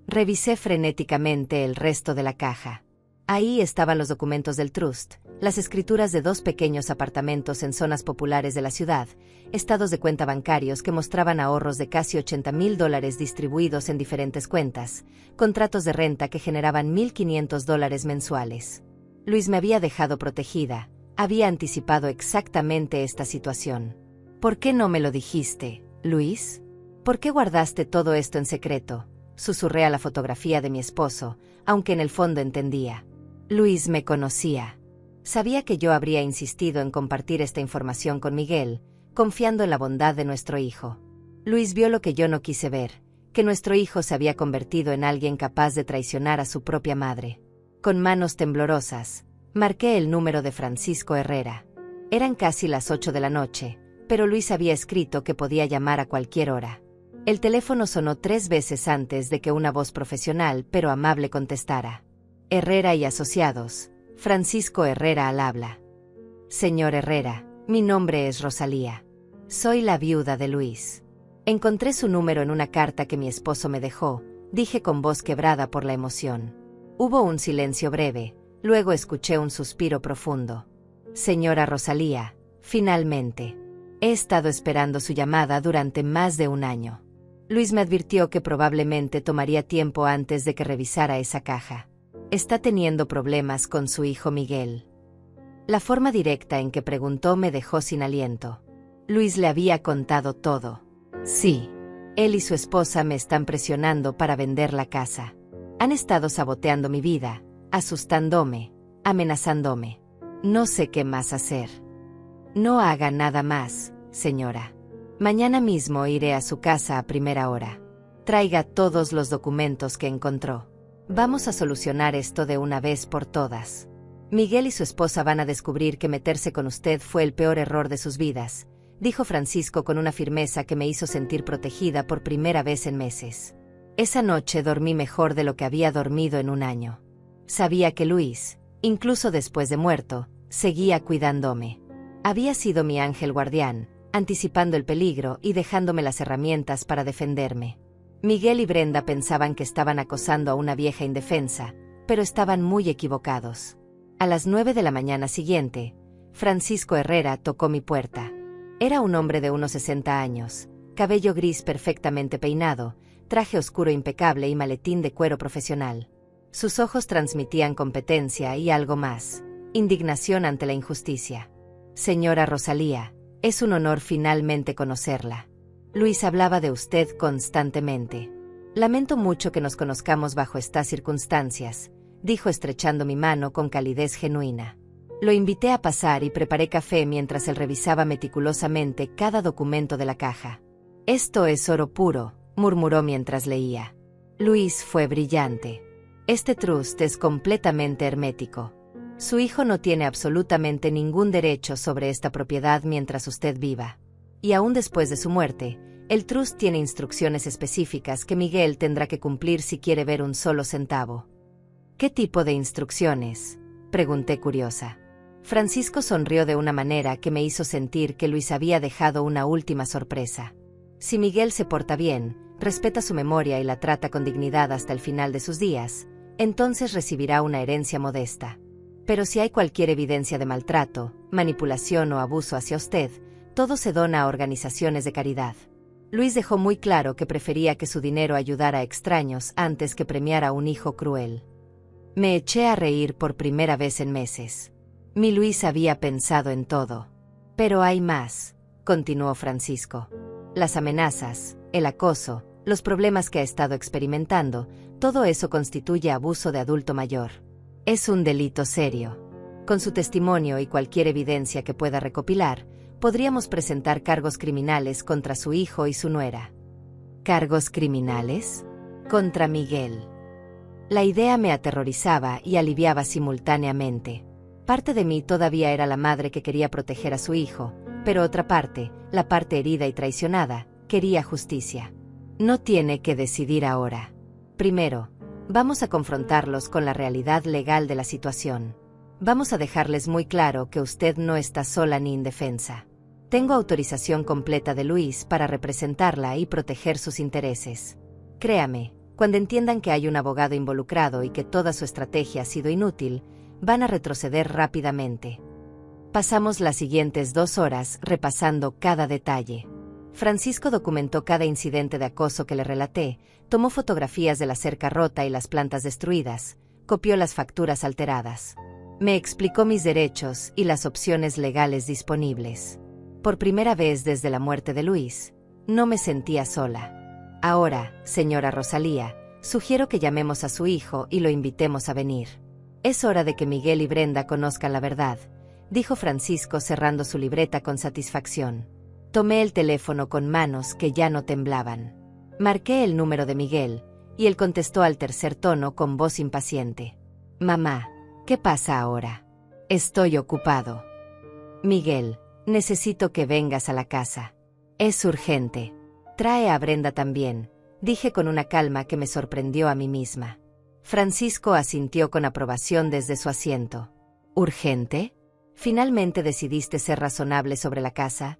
Revisé frenéticamente el resto de la caja. Ahí estaban los documentos del trust, las escrituras de 2 pequeños apartamentos en zonas populares de la ciudad, estados de cuenta bancarios que mostraban ahorros de casi $80,000 distribuidos en diferentes cuentas, contratos de renta que generaban $1,500 mensuales. Luis me había dejado protegida, había anticipado exactamente esta situación. ¿Por qué no me lo dijiste, Luis? ¿Por qué guardaste todo esto en secreto? Susurré a la fotografía de mi esposo, aunque en el fondo entendía. Luis me conocía. Sabía que yo habría insistido en compartir esta información con Miguel, confiando en la bondad de nuestro hijo. Luis vio lo que yo no quise ver, que nuestro hijo se había convertido en alguien capaz de traicionar a su propia madre. Con manos temblorosas, marqué el número de Francisco Herrera. Eran casi las 8 de la noche, pero Luis había escrito que podía llamar a cualquier hora. El teléfono sonó 3 veces antes de que una voz profesional pero amable contestara. Herrera y Asociados, Francisco Herrera al habla. Señor Herrera, mi nombre es Rosalía. Soy la viuda de Luis. Encontré su número en una carta que mi esposo me dejó, dije con voz quebrada por la emoción. Hubo un silencio breve, luego escuché un suspiro profundo. Señora Rosalía, finalmente. He estado esperando su llamada durante más de 1 año. Luis me advirtió que probablemente tomaría tiempo antes de que revisara esa caja. Está teniendo problemas con su hijo Miguel. La forma directa en que preguntó me dejó sin aliento. Luis le había contado todo. Sí, él y su esposa me están presionando para vender la casa. Han estado saboteando mi vida, asustándome, amenazándome. No sé qué más hacer. No haga nada más, señora. Mañana mismo iré a su casa a primera hora. Traiga todos los documentos que encontró. Vamos a solucionar esto de una vez por todas. Miguel y su esposa van a descubrir que meterse con usted fue el peor error de sus vidas, dijo Francisco con una firmeza que me hizo sentir protegida por primera vez en meses. Esa noche dormí mejor de lo que había dormido en 1 año. Sabía que Luis, incluso después de muerto, seguía cuidándome. Había sido mi ángel guardián, anticipando el peligro y dejándome las herramientas para defenderme. Miguel y Brenda pensaban que estaban acosando a una vieja indefensa, pero estaban muy equivocados. A las 9 de la mañana siguiente, Francisco Herrera tocó mi puerta. Era un hombre de unos 60 años, cabello gris perfectamente peinado, traje oscuro impecable y maletín de cuero profesional. Sus ojos transmitían competencia y algo más, indignación ante la injusticia. Señora Rosalía, es un honor finalmente conocerla. Luis hablaba de usted constantemente. Lamento mucho que nos conozcamos bajo estas circunstancias, dijo estrechando mi mano con calidez genuina. Lo invité a pasar y preparé café mientras él revisaba meticulosamente cada documento de la caja. Esto es oro puro, murmuró mientras leía. Luis fue brillante. Este trust es completamente hermético. Su hijo no tiene absolutamente ningún derecho sobre esta propiedad mientras usted viva. Y aún después de su muerte, el trust tiene instrucciones específicas que Miguel tendrá que cumplir si quiere ver un solo centavo. ¿Qué tipo de instrucciones?, pregunté curiosa. Francisco sonrió de una manera que me hizo sentir que Luis había dejado una última sorpresa. Si Miguel se porta bien, respeta su memoria y la trata con dignidad hasta el final de sus días, entonces recibirá una herencia modesta. Pero si hay cualquier evidencia de maltrato, manipulación o abuso hacia usted, todo se dona a organizaciones de caridad. Luis dejó muy claro que prefería que su dinero ayudara a extraños antes que premiar a un hijo cruel. Me eché a reír por primera vez en meses. Mi Luis había pensado en todo. Pero hay más, continuó Francisco. Las amenazas, el acoso, los problemas que ha estado experimentando, todo eso constituye abuso de adulto mayor. Es un delito serio. Con su testimonio y cualquier evidencia que pueda recopilar, podríamos presentar cargos criminales contra su hijo y su nuera. ¿Cargos criminales? Contra Miguel. La idea me aterrorizaba y aliviaba simultáneamente. Parte de mí todavía era la madre que quería proteger a su hijo, pero otra parte, la parte herida y traicionada, quería justicia. No tiene que decidir ahora. Primero, vamos a confrontarlos con la realidad legal de la situación. Vamos a dejarles muy claro que usted no está sola ni indefensa. Tengo autorización completa de Luis para representarla y proteger sus intereses. Créame, cuando entiendan que hay un abogado involucrado y que toda su estrategia ha sido inútil, van a retroceder rápidamente. Pasamos las siguientes 2 horas repasando cada detalle. Francisco documentó cada incidente de acoso que le relaté, tomó fotografías de la cerca rota y las plantas destruidas, copió las facturas alteradas. Me explicó mis derechos y las opciones legales disponibles. Por primera vez desde la muerte de Luis, no me sentía sola. Ahora, señora Rosalía, sugiero que llamemos a su hijo y lo invitemos a venir. Es hora de que Miguel y Brenda conozcan la verdad, dijo Francisco cerrando su libreta con satisfacción. Tomé el teléfono con manos que ya no temblaban. Marqué el número de Miguel, y él contestó al tercer tono con voz impaciente. Mamá, ¿qué pasa ahora? Estoy ocupado. Miguel, necesito que vengas a la casa. Es urgente. Trae a Brenda también, dije con una calma que me sorprendió a mí misma. Francisco asintió con aprobación desde su asiento. ¿Urgente? ¿Finalmente decidiste ser razonable sobre la casa?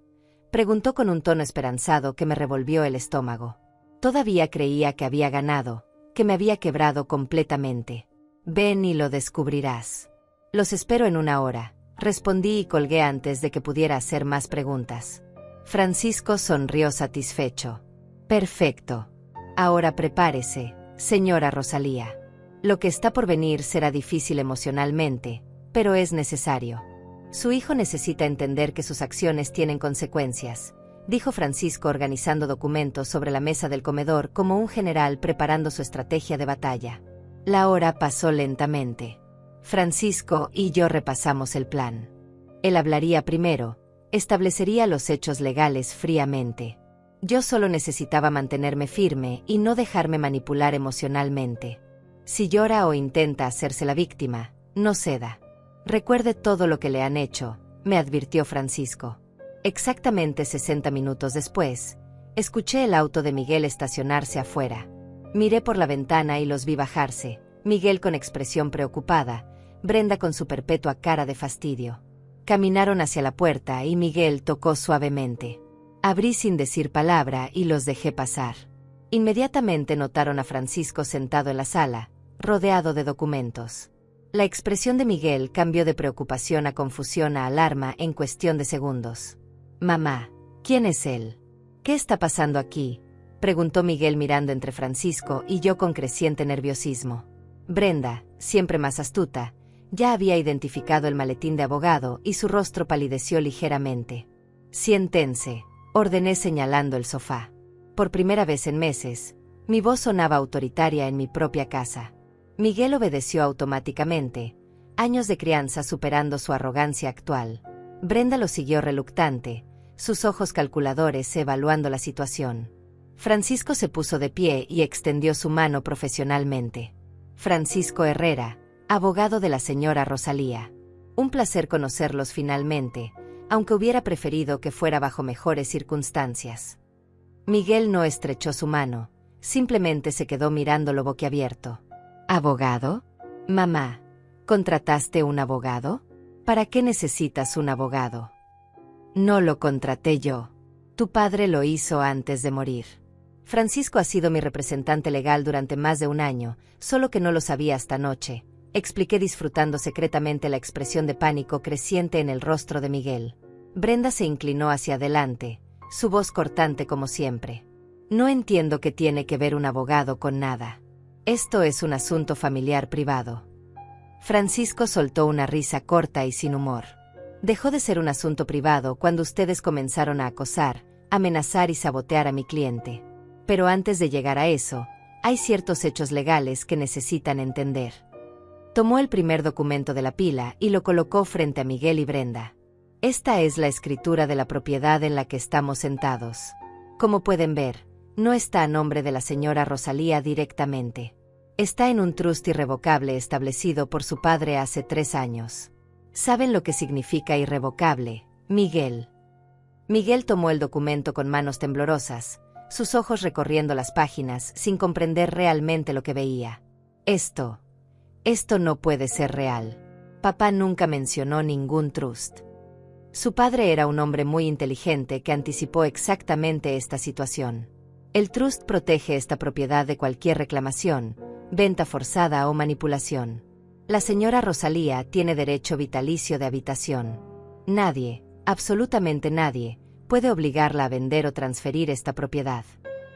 Preguntó con un tono esperanzado que me revolvió el estómago. Todavía creía que había ganado, que me había quebrado completamente. Ven y lo descubrirás. Los espero en 1 hora, respondí y colgué antes de que pudiera hacer más preguntas. Francisco sonrió satisfecho. Perfecto. Ahora prepárese, señora Rosalía. Lo que está por venir será difícil emocionalmente, pero es necesario. Su hijo necesita entender que sus acciones tienen consecuencias, dijo Francisco organizando documentos sobre la mesa del comedor como un general preparando su estrategia de batalla. La hora pasó lentamente. Francisco y yo repasamos el plan. Él hablaría primero, establecería los hechos legales fríamente. Yo solo necesitaba mantenerme firme y no dejarme manipular emocionalmente. Si llora o intenta hacerse la víctima, no ceda. Recuerde todo lo que le han hecho, me advirtió Francisco. Exactamente 60 minutos después, escuché el auto de Miguel estacionarse afuera. Miré por la ventana y los vi bajarse, Miguel con expresión preocupada, Brenda con su perpetua cara de fastidio. Caminaron hacia la puerta y Miguel tocó suavemente. Abrí sin decir palabra y los dejé pasar. Inmediatamente notaron a Francisco sentado en la sala, rodeado de documentos. La expresión de Miguel cambió de preocupación a confusión a alarma en cuestión de segundos. Mamá, ¿quién es él? ¿Qué está pasando aquí?, preguntó Miguel mirando entre Francisco y yo con creciente nerviosismo. Brenda, siempre más astuta, ya había identificado el maletín de abogado y su rostro palideció ligeramente. Siéntense, ordené señalando el sofá. Por primera vez en meses, mi voz sonaba autoritaria en mi propia casa. Miguel obedeció automáticamente, años de crianza superando su arrogancia actual. Brenda lo siguió reluctante, sus ojos calculadores evaluando la situación. Francisco se puso de pie y extendió su mano profesionalmente. Francisco Herrera, abogado de la señora Rosalía. Un placer conocerlos finalmente, aunque hubiera preferido que fuera bajo mejores circunstancias. Miguel no estrechó su mano, simplemente se quedó mirándolo boquiabierto. ¿Abogado? Mamá, ¿contrataste un abogado? ¿Para qué necesitas un abogado? No lo contraté yo. Tu padre lo hizo antes de morir. Francisco ha sido mi representante legal durante más de 1 año, solo que no lo sabía hasta anoche, expliqué disfrutando secretamente la expresión de pánico creciente en el rostro de Miguel. Brenda se inclinó hacia adelante, su voz cortante como siempre. No entiendo qué tiene que ver un abogado con nada. Esto es un asunto familiar privado. Francisco soltó una risa corta y sin humor. Dejó de ser un asunto privado cuando ustedes comenzaron a acosar, amenazar y sabotear a mi cliente. Pero antes de llegar a eso, hay ciertos hechos legales que necesitan entender. Tomó el primer documento de la pila y lo colocó frente a Miguel y Brenda. Esta es la escritura de la propiedad en la que estamos sentados. Como pueden ver, no está a nombre de la señora Rosalía directamente. Está en un trust irrevocable establecido por su padre hace 3 años. ¿Saben lo que significa irrevocable, Miguel? Miguel tomó el documento con manos temblorosas, sus ojos recorriendo las páginas sin comprender realmente lo que veía. Esto no puede ser real. Papá nunca mencionó ningún trust. Su padre era un hombre muy inteligente que anticipó exactamente esta situación. El trust protege esta propiedad de cualquier reclamación, venta forzada o manipulación. La señora Rosalía tiene derecho vitalicio de habitación. Nadie, absolutamente nadie, puede obligarla a vender o transferir esta propiedad.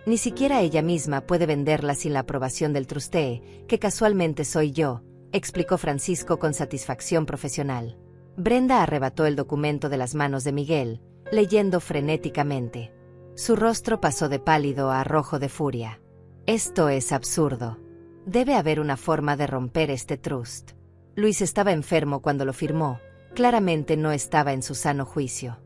Ni siquiera ella misma puede venderla sin la aprobación del trustee, que casualmente soy yo, explicó Francisco con satisfacción profesional. Brenda arrebató el documento de las manos de Miguel, leyendo frenéticamente. Su rostro pasó de pálido a rojo de furia. Esto es absurdo. Debe haber una forma de romper este trust. Luis estaba enfermo cuando lo firmó, claramente no estaba en su sano juicio.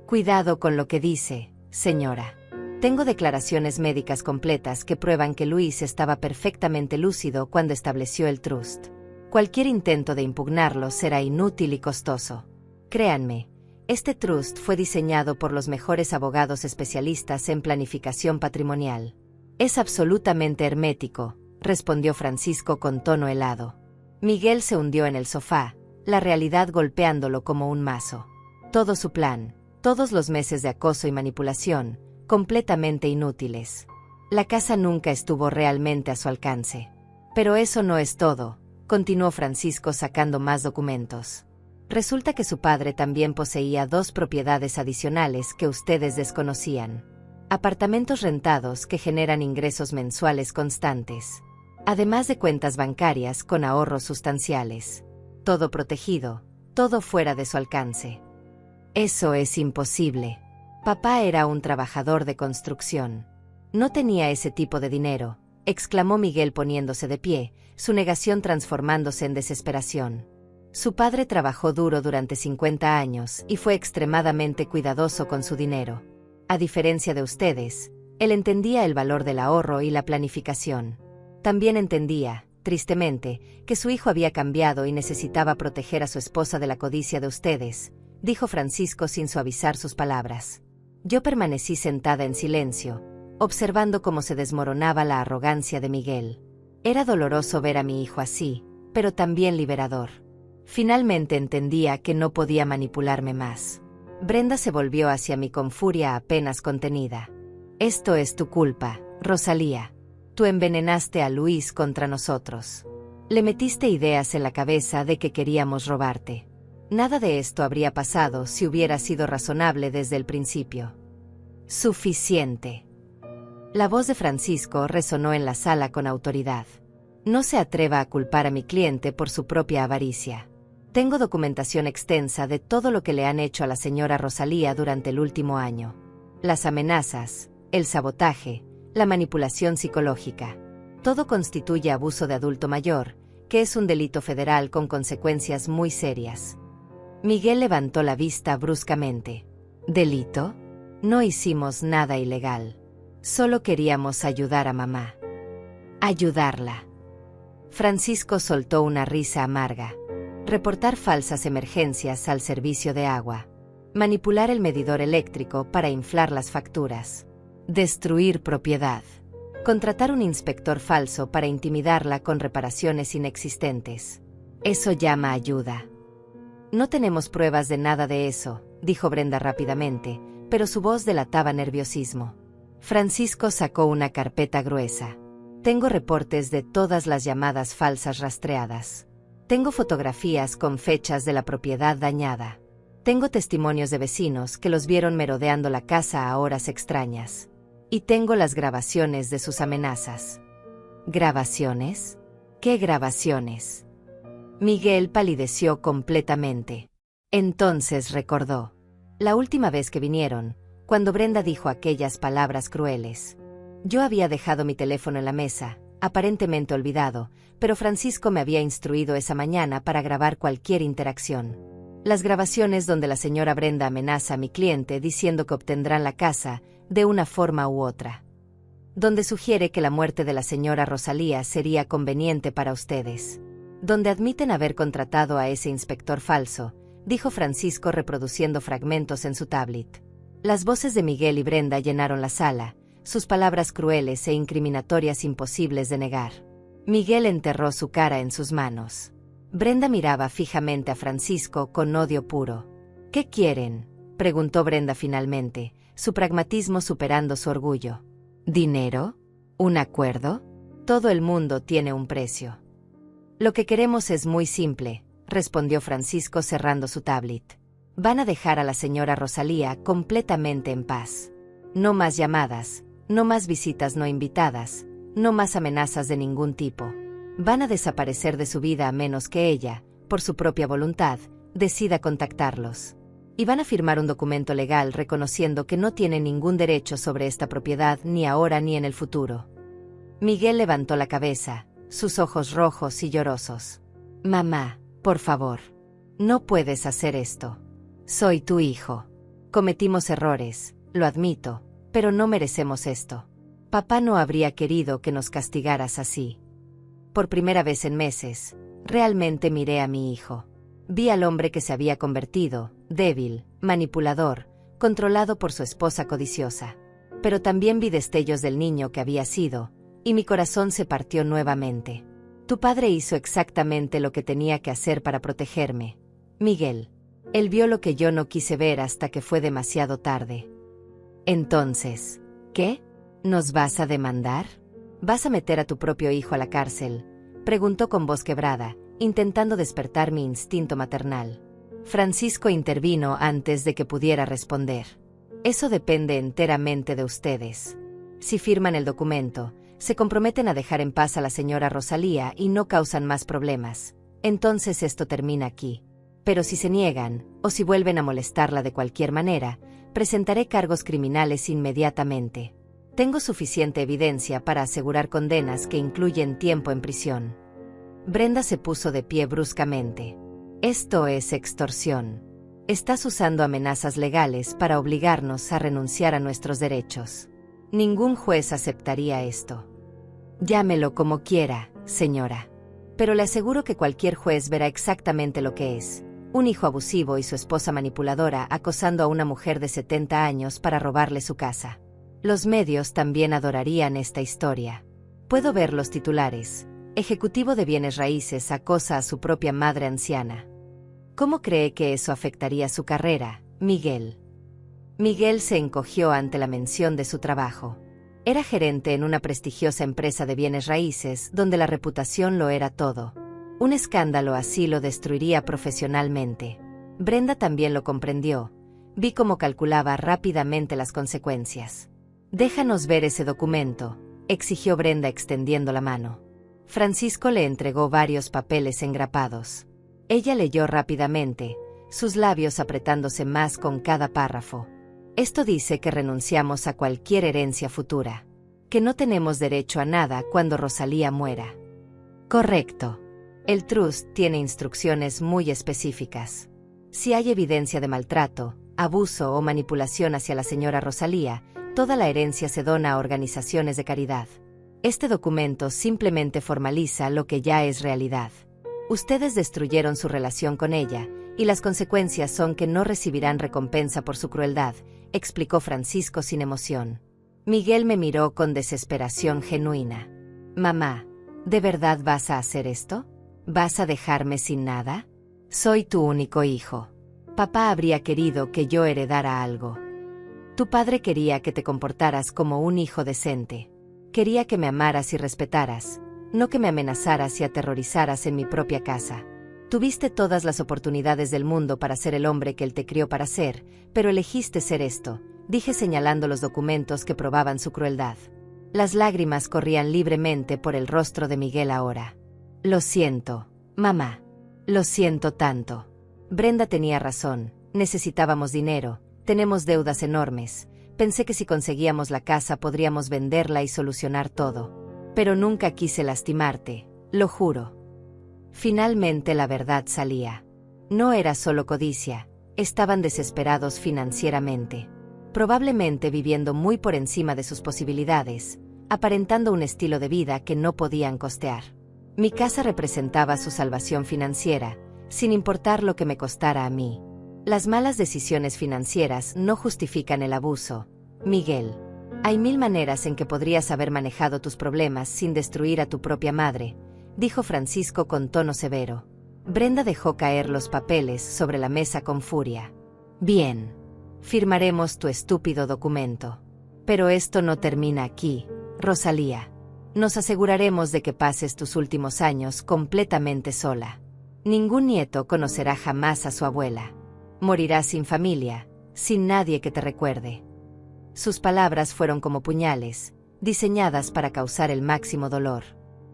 Cuidado con lo que dice, señora. Tengo declaraciones médicas completas que prueban que Luis estaba perfectamente lúcido cuando estableció el trust. Cualquier intento de impugnarlo será inútil y costoso. Créanme, este trust fue diseñado por los mejores abogados especialistas en planificación patrimonial. Es absolutamente hermético, respondió Francisco con tono helado. Miguel se hundió en el sofá, la realidad golpeándolo como un mazo. Todo su plan, todos los meses de acoso y manipulación, completamente inútiles. La casa nunca estuvo realmente a su alcance. Pero eso no es todo, continuó Francisco sacando más documentos. Resulta que su padre también poseía 2 propiedades adicionales que ustedes desconocían. Apartamentos rentados que generan ingresos mensuales constantes. Además de cuentas bancarias con ahorros sustanciales. Todo protegido, todo fuera de su alcance. Eso es imposible. Papá era un trabajador de construcción. No tenía ese tipo de dinero, exclamó Miguel poniéndose de pie, su negación transformándose en desesperación. Su padre trabajó duro durante 50 años y fue extremadamente cuidadoso con su dinero. A diferencia de ustedes, él entendía el valor del ahorro y la planificación. También entendía, tristemente, que su hijo había cambiado y necesitaba proteger a su esposa de la codicia de ustedes, dijo Francisco sin suavizar sus palabras. Yo permanecí sentada en silencio, observando cómo se desmoronaba la arrogancia de Miguel. Era doloroso ver a mi hijo así, pero también liberador. Finalmente entendía que no podía manipularme más. Brenda se volvió hacia mí con furia apenas contenida. Esto es tu culpa, Rosalía. Tú envenenaste a Luis contra nosotros. Le metiste ideas en la cabeza de que queríamos robarte. Nada de esto habría pasado si hubiera sido razonable desde el principio. Suficiente. La voz de Francisco resonó en la sala con autoridad. No se atreva a culpar a mi cliente por su propia avaricia. Tengo documentación extensa de todo lo que le han hecho a la señora Rosalía durante el último año. Las amenazas, el sabotaje, la manipulación psicológica. Todo constituye abuso de adulto mayor, que es un delito federal con consecuencias muy serias. Miguel levantó la vista bruscamente. ¿Delito? No hicimos nada ilegal. Solo queríamos ayudar a mamá. Ayudarla. Francisco soltó una risa amarga. Reportar falsas emergencias al servicio de agua. Manipular el medidor eléctrico para inflar las facturas. Destruir propiedad. Contratar un inspector falso para intimidarla con reparaciones inexistentes. Eso llama ayuda. No tenemos pruebas de nada de eso, dijo Brenda rápidamente, pero su voz delataba nerviosismo. Francisco sacó una carpeta gruesa. Tengo reportes de todas las llamadas falsas rastreadas. Tengo fotografías con fechas de la propiedad dañada. Tengo testimonios de vecinos que los vieron merodeando la casa a horas extrañas. Y tengo las grabaciones de sus amenazas. ¿Grabaciones? ¿Qué grabaciones? Miguel palideció completamente. Entonces recordó. La última vez que vinieron, cuando Brenda dijo aquellas palabras crueles. Yo había dejado mi teléfono en la mesa, aparentemente olvidado, pero Francisco me había instruido esa mañana para grabar cualquier interacción. Las grabaciones donde la señora Brenda amenaza a mi cliente diciendo que obtendrán la casa, de una forma u otra. Donde sugiere que la muerte de la señora Rosalía sería conveniente para ustedes. Donde admiten haber contratado a ese inspector falso, dijo Francisco reproduciendo fragmentos en su tablet. Las voces de Miguel y Brenda llenaron la sala, sus palabras crueles e incriminatorias imposibles de negar. Miguel enterró su cara en sus manos. Brenda miraba fijamente a Francisco con odio puro. ¿Qué quieren?, preguntó Brenda finalmente, su pragmatismo superando su orgullo. ¿Dinero? ¿Un acuerdo? Todo el mundo tiene un precio. Lo que queremos es muy simple, respondió Francisco cerrando su tablet. Van a dejar a la señora Rosalía completamente en paz. No más llamadas, no más visitas no invitadas, no más amenazas de ningún tipo. Van a desaparecer de su vida a menos que ella, por su propia voluntad, decida contactarlos. Y van a firmar un documento legal reconociendo que no tienen ningún derecho sobre esta propiedad ni ahora ni en el futuro. Miguel levantó la cabeza, sus ojos rojos y llorosos. Mamá, por favor. No puedes hacer esto. Soy tu hijo. Cometimos errores, lo admito, pero no merecemos esto. Papá no habría querido que nos castigaras así. Por primera vez en meses, realmente miré a mi hijo. Vi al hombre que se había convertido, débil, manipulador, controlado por su esposa codiciosa. Pero también vi destellos del niño que había sido, y mi corazón se partió nuevamente. Tu padre hizo exactamente lo que tenía que hacer para protegerme. Miguel. Él vio lo que yo no quise ver hasta que fue demasiado tarde. Entonces, ¿qué? ¿Nos vas a demandar? ¿Vas a meter a tu propio hijo a la cárcel?, preguntó con voz quebrada, intentando despertar mi instinto maternal. Francisco intervino antes de que pudiera responder. Eso depende enteramente de ustedes. Si firman el documento, se comprometen a dejar en paz a la señora Rosalía y no causan más problemas, entonces esto termina aquí. Pero si se niegan, o si vuelven a molestarla de cualquier manera, presentaré cargos criminales inmediatamente. Tengo suficiente evidencia para asegurar condenas que incluyen tiempo en prisión. Brenda se puso de pie bruscamente. Esto es extorsión. Estás usando amenazas legales para obligarnos a renunciar a nuestros derechos. Ningún juez aceptaría esto. Llámelo como quiera, señora. Pero le aseguro que cualquier juez verá exactamente lo que es. Un hijo abusivo y su esposa manipuladora acosando a una mujer de 70 años para robarle su casa. Los medios también adorarían esta historia. Puedo ver los titulares. Ejecutivo de bienes raíces acosa a su propia madre anciana. ¿Cómo cree que eso afectaría su carrera, Miguel? Miguel se encogió ante la mención de su trabajo. Era gerente en una prestigiosa empresa de bienes raíces donde la reputación lo era todo. Un escándalo así lo destruiría profesionalmente. Brenda también lo comprendió. Vi cómo calculaba rápidamente las consecuencias. Déjanos ver ese documento, exigió Brenda extendiendo la mano. Francisco le entregó varios papeles engrapados. Ella leyó rápidamente, sus labios apretándose más con cada párrafo. Esto dice que renunciamos a cualquier herencia futura, que no tenemos derecho a nada cuando Rosalía muera. Correcto. El trust tiene instrucciones muy específicas. Si hay evidencia de maltrato, abuso o manipulación hacia la señora Rosalía, toda la herencia se dona a organizaciones de caridad. Este documento simplemente formaliza lo que ya es realidad. Ustedes destruyeron su relación con ella, y las consecuencias son que no recibirán recompensa por su crueldad, explicó Francisco sin emoción. Miguel me miró con desesperación genuina. Mamá, ¿de verdad vas a hacer esto? ¿Vas a dejarme sin nada? Soy tu único hijo. Papá habría querido que yo heredara algo. Tu padre quería que te comportaras como un hijo decente. Quería que me amaras y respetaras, no que me amenazaras y aterrorizaras en mi propia casa. Tuviste todas las oportunidades del mundo para ser el hombre que él te crió para ser, pero elegiste ser esto, dije señalando los documentos que probaban su crueldad. Las lágrimas corrían libremente por el rostro de Miguel ahora. Lo siento, mamá. Lo siento tanto. Brenda tenía razón, necesitábamos dinero, tenemos deudas enormes, Pensé que si conseguíamos la casa podríamos venderla y solucionar todo. Pero nunca quise lastimarte, lo juro. Finalmente la verdad salía. No era solo codicia, estaban desesperados financieramente. Probablemente viviendo muy por encima de sus posibilidades, aparentando un estilo de vida que no podían costear. Mi casa representaba su salvación financiera, sin importar lo que me costara a mí. Las malas decisiones financieras no justifican el abuso, Miguel. Hay 1000 maneras en que podrías haber manejado tus problemas sin destruir a tu propia madre, dijo Francisco con tono severo. Brenda dejó caer los papeles sobre la mesa con furia. Bien. Firmaremos tu estúpido documento. Pero esto no termina aquí, Rosalía. Nos aseguraremos de que pases tus últimos años completamente sola. Ningún nieto conocerá jamás a su abuela. Morirás sin familia, sin nadie que te recuerde. Sus palabras fueron como puñales, diseñadas para causar el máximo dolor.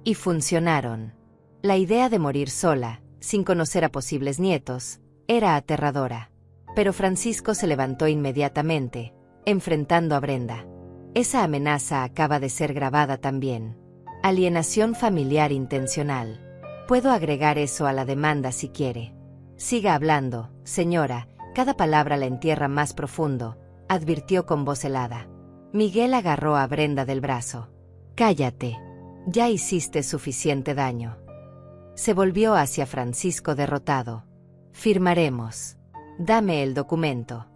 Y funcionaron. La idea de morir sola, sin conocer a posibles nietos, era aterradora. Pero Francisco se levantó inmediatamente, enfrentando a Brenda. Esa amenaza acaba de ser grabada también. Alienación familiar intencional. Puedo agregar eso a la demanda si quiere. Siga hablando, señora, cada palabra la entierra más profundo, advirtió con voz helada. Miguel agarró a Brenda del brazo. Cállate. Ya hiciste suficiente daño. Se volvió hacia Francisco derrotado. Firmaremos. Dame el documento.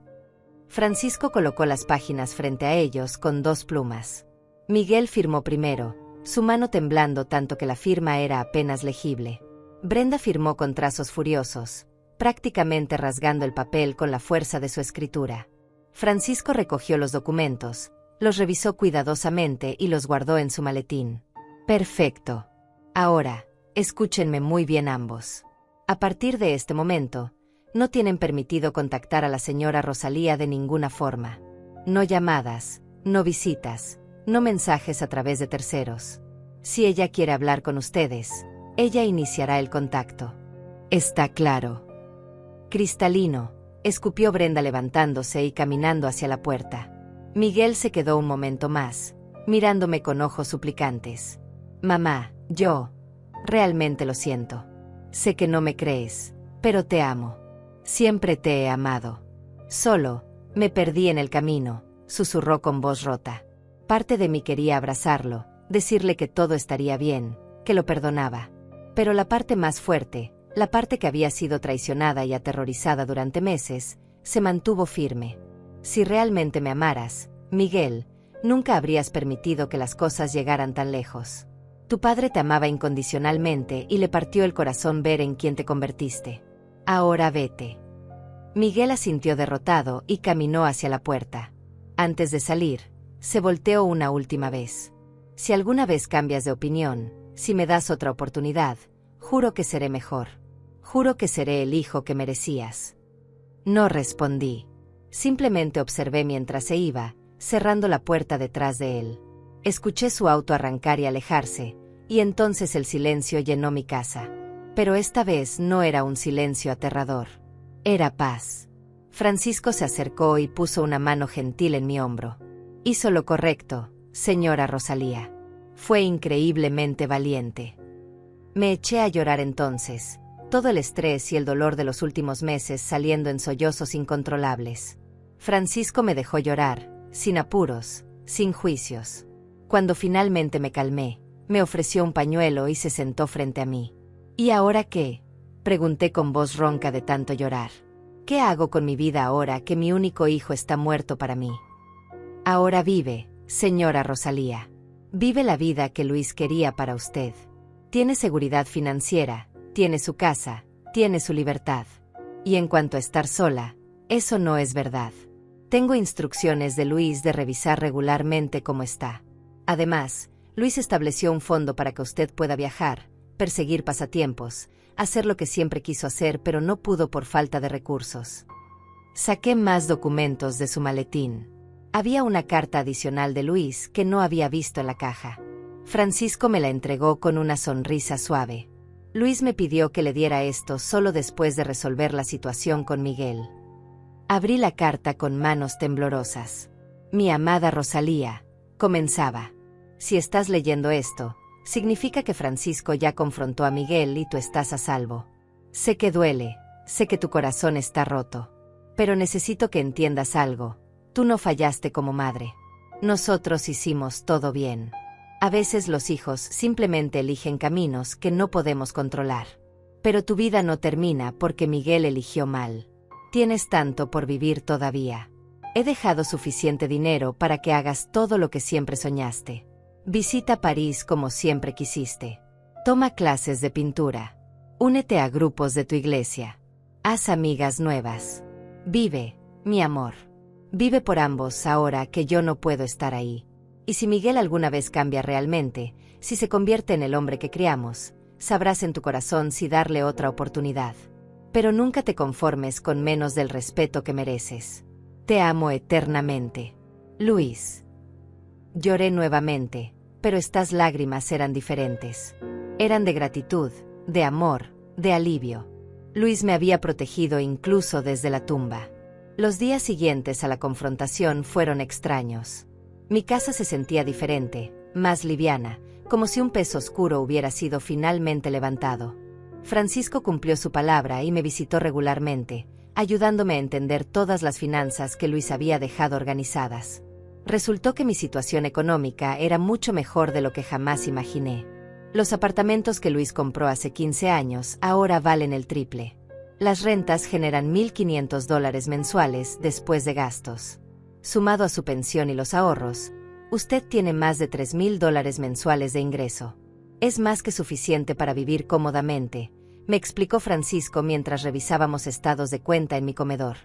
Francisco colocó las páginas frente a ellos con 2 plumas. Miguel firmó primero, su mano temblando tanto que la firma era apenas legible. Brenda firmó con trazos furiosos, prácticamente rasgando el papel con la fuerza de su escritura. Francisco recogió los documentos, los revisó cuidadosamente y los guardó en su maletín. Perfecto. Ahora, escúchenme muy bien ambos. A partir de este momento, no tienen permitido contactar a la señora Rosalía de ninguna forma. No llamadas, no visitas, no mensajes a través de terceros. Si ella quiere hablar con ustedes, ella iniciará el contacto. Está claro. Cristalino, escupió Brenda levantándose y caminando hacia la puerta. Miguel se quedó un momento más, mirándome con ojos suplicantes. Mamá, yo realmente lo siento. Sé que no me crees, pero te amo. Siempre te he amado. Solo, me perdí en el camino, susurró con voz rota. Parte de mí quería abrazarlo, decirle que todo estaría bien, que lo perdonaba. Pero la parte más fuerte, la parte que había sido traicionada y aterrorizada durante meses, se mantuvo firme. Si realmente me amaras, Miguel, nunca habrías permitido que las cosas llegaran tan lejos. Tu padre te amaba incondicionalmente y le partió el corazón ver en quién te convertiste. Ahora vete. Miguel asintió derrotado y caminó hacia la puerta. Antes de salir, se volteó una última vez. Si alguna vez cambias de opinión, si me das otra oportunidad, juro que seré mejor. Juro que seré el hijo que merecías. No respondí. Simplemente observé mientras se iba, cerrando la puerta detrás de él. Escuché su auto arrancar y alejarse, y entonces el silencio llenó mi casa. Pero esta vez no era un silencio aterrador. Era paz. Francisco se acercó y puso una mano gentil en mi hombro. Hizo lo correcto, señora Rosalía. Fue increíblemente valiente. Me eché a llorar entonces, todo el estrés y el dolor de los últimos meses saliendo en sollozos incontrolables. Francisco me dejó llorar, sin apuros, sin juicios. Cuando finalmente me calmé, me ofreció un pañuelo y se sentó frente a mí. ¿Y ahora qué?, pregunté con voz ronca de tanto llorar. ¿Qué hago con mi vida ahora que mi único hijo está muerto para mí? Ahora vive, señora Rosalía. Vive la vida que Luis quería para usted. Tiene seguridad financiera, tiene su casa, tiene su libertad. Y en cuanto a estar sola, eso no es verdad. Tengo instrucciones de Luis de revisar regularmente cómo está. Además, Luis estableció un fondo para que usted pueda viajar, perseguir pasatiempos, hacer lo que siempre quiso hacer pero no pudo por falta de recursos. Saqué más documentos de su maletín. Había una carta adicional de Luis que no había visto en la caja. Francisco me la entregó con una sonrisa suave. Luis me pidió que le diera esto solo después de resolver la situación con Miguel. Abrí la carta con manos temblorosas. Mi amada Rosalía, comenzaba. Si estás leyendo esto, significa que Francisco ya confrontó a Miguel y tú estás a salvo. Sé que duele, sé que tu corazón está roto. Pero necesito que entiendas algo. Tú no fallaste como madre. Nosotros hicimos todo bien. A veces los hijos simplemente eligen caminos que no podemos controlar. Pero tu vida no termina porque Miguel eligió mal. Tienes tanto por vivir todavía. He dejado suficiente dinero para que hagas todo lo que siempre soñaste. Visita París como siempre quisiste. Toma clases de pintura. Únete a grupos de tu iglesia. Haz amigas nuevas. Vive, mi amor. Vive por ambos ahora que yo no puedo estar ahí. Y si Miguel alguna vez cambia realmente, si se convierte en el hombre que criamos, sabrás en tu corazón si darle otra oportunidad. Pero nunca te conformes con menos del respeto que mereces. Te amo eternamente. Luis. Lloré nuevamente, pero estas lágrimas eran diferentes. Eran de gratitud, de amor, de alivio. Luis me había protegido incluso desde la tumba. Los días siguientes a la confrontación fueron extraños. Mi casa se sentía diferente, más liviana, como si un peso oscuro hubiera sido finalmente levantado. Francisco cumplió su palabra y me visitó regularmente, ayudándome a entender todas las finanzas que Luis había dejado organizadas. Resultó que mi situación económica era mucho mejor de lo que jamás imaginé. Los apartamentos que Luis compró hace 15 años ahora valen el triple. Las rentas generan $1,500 mensuales después de gastos. Sumado a su pensión y los ahorros, usted tiene más de $3,000 mensuales de ingreso. Es más que suficiente para vivir cómodamente, me explicó Francisco mientras revisábamos estados de cuenta en mi comedor.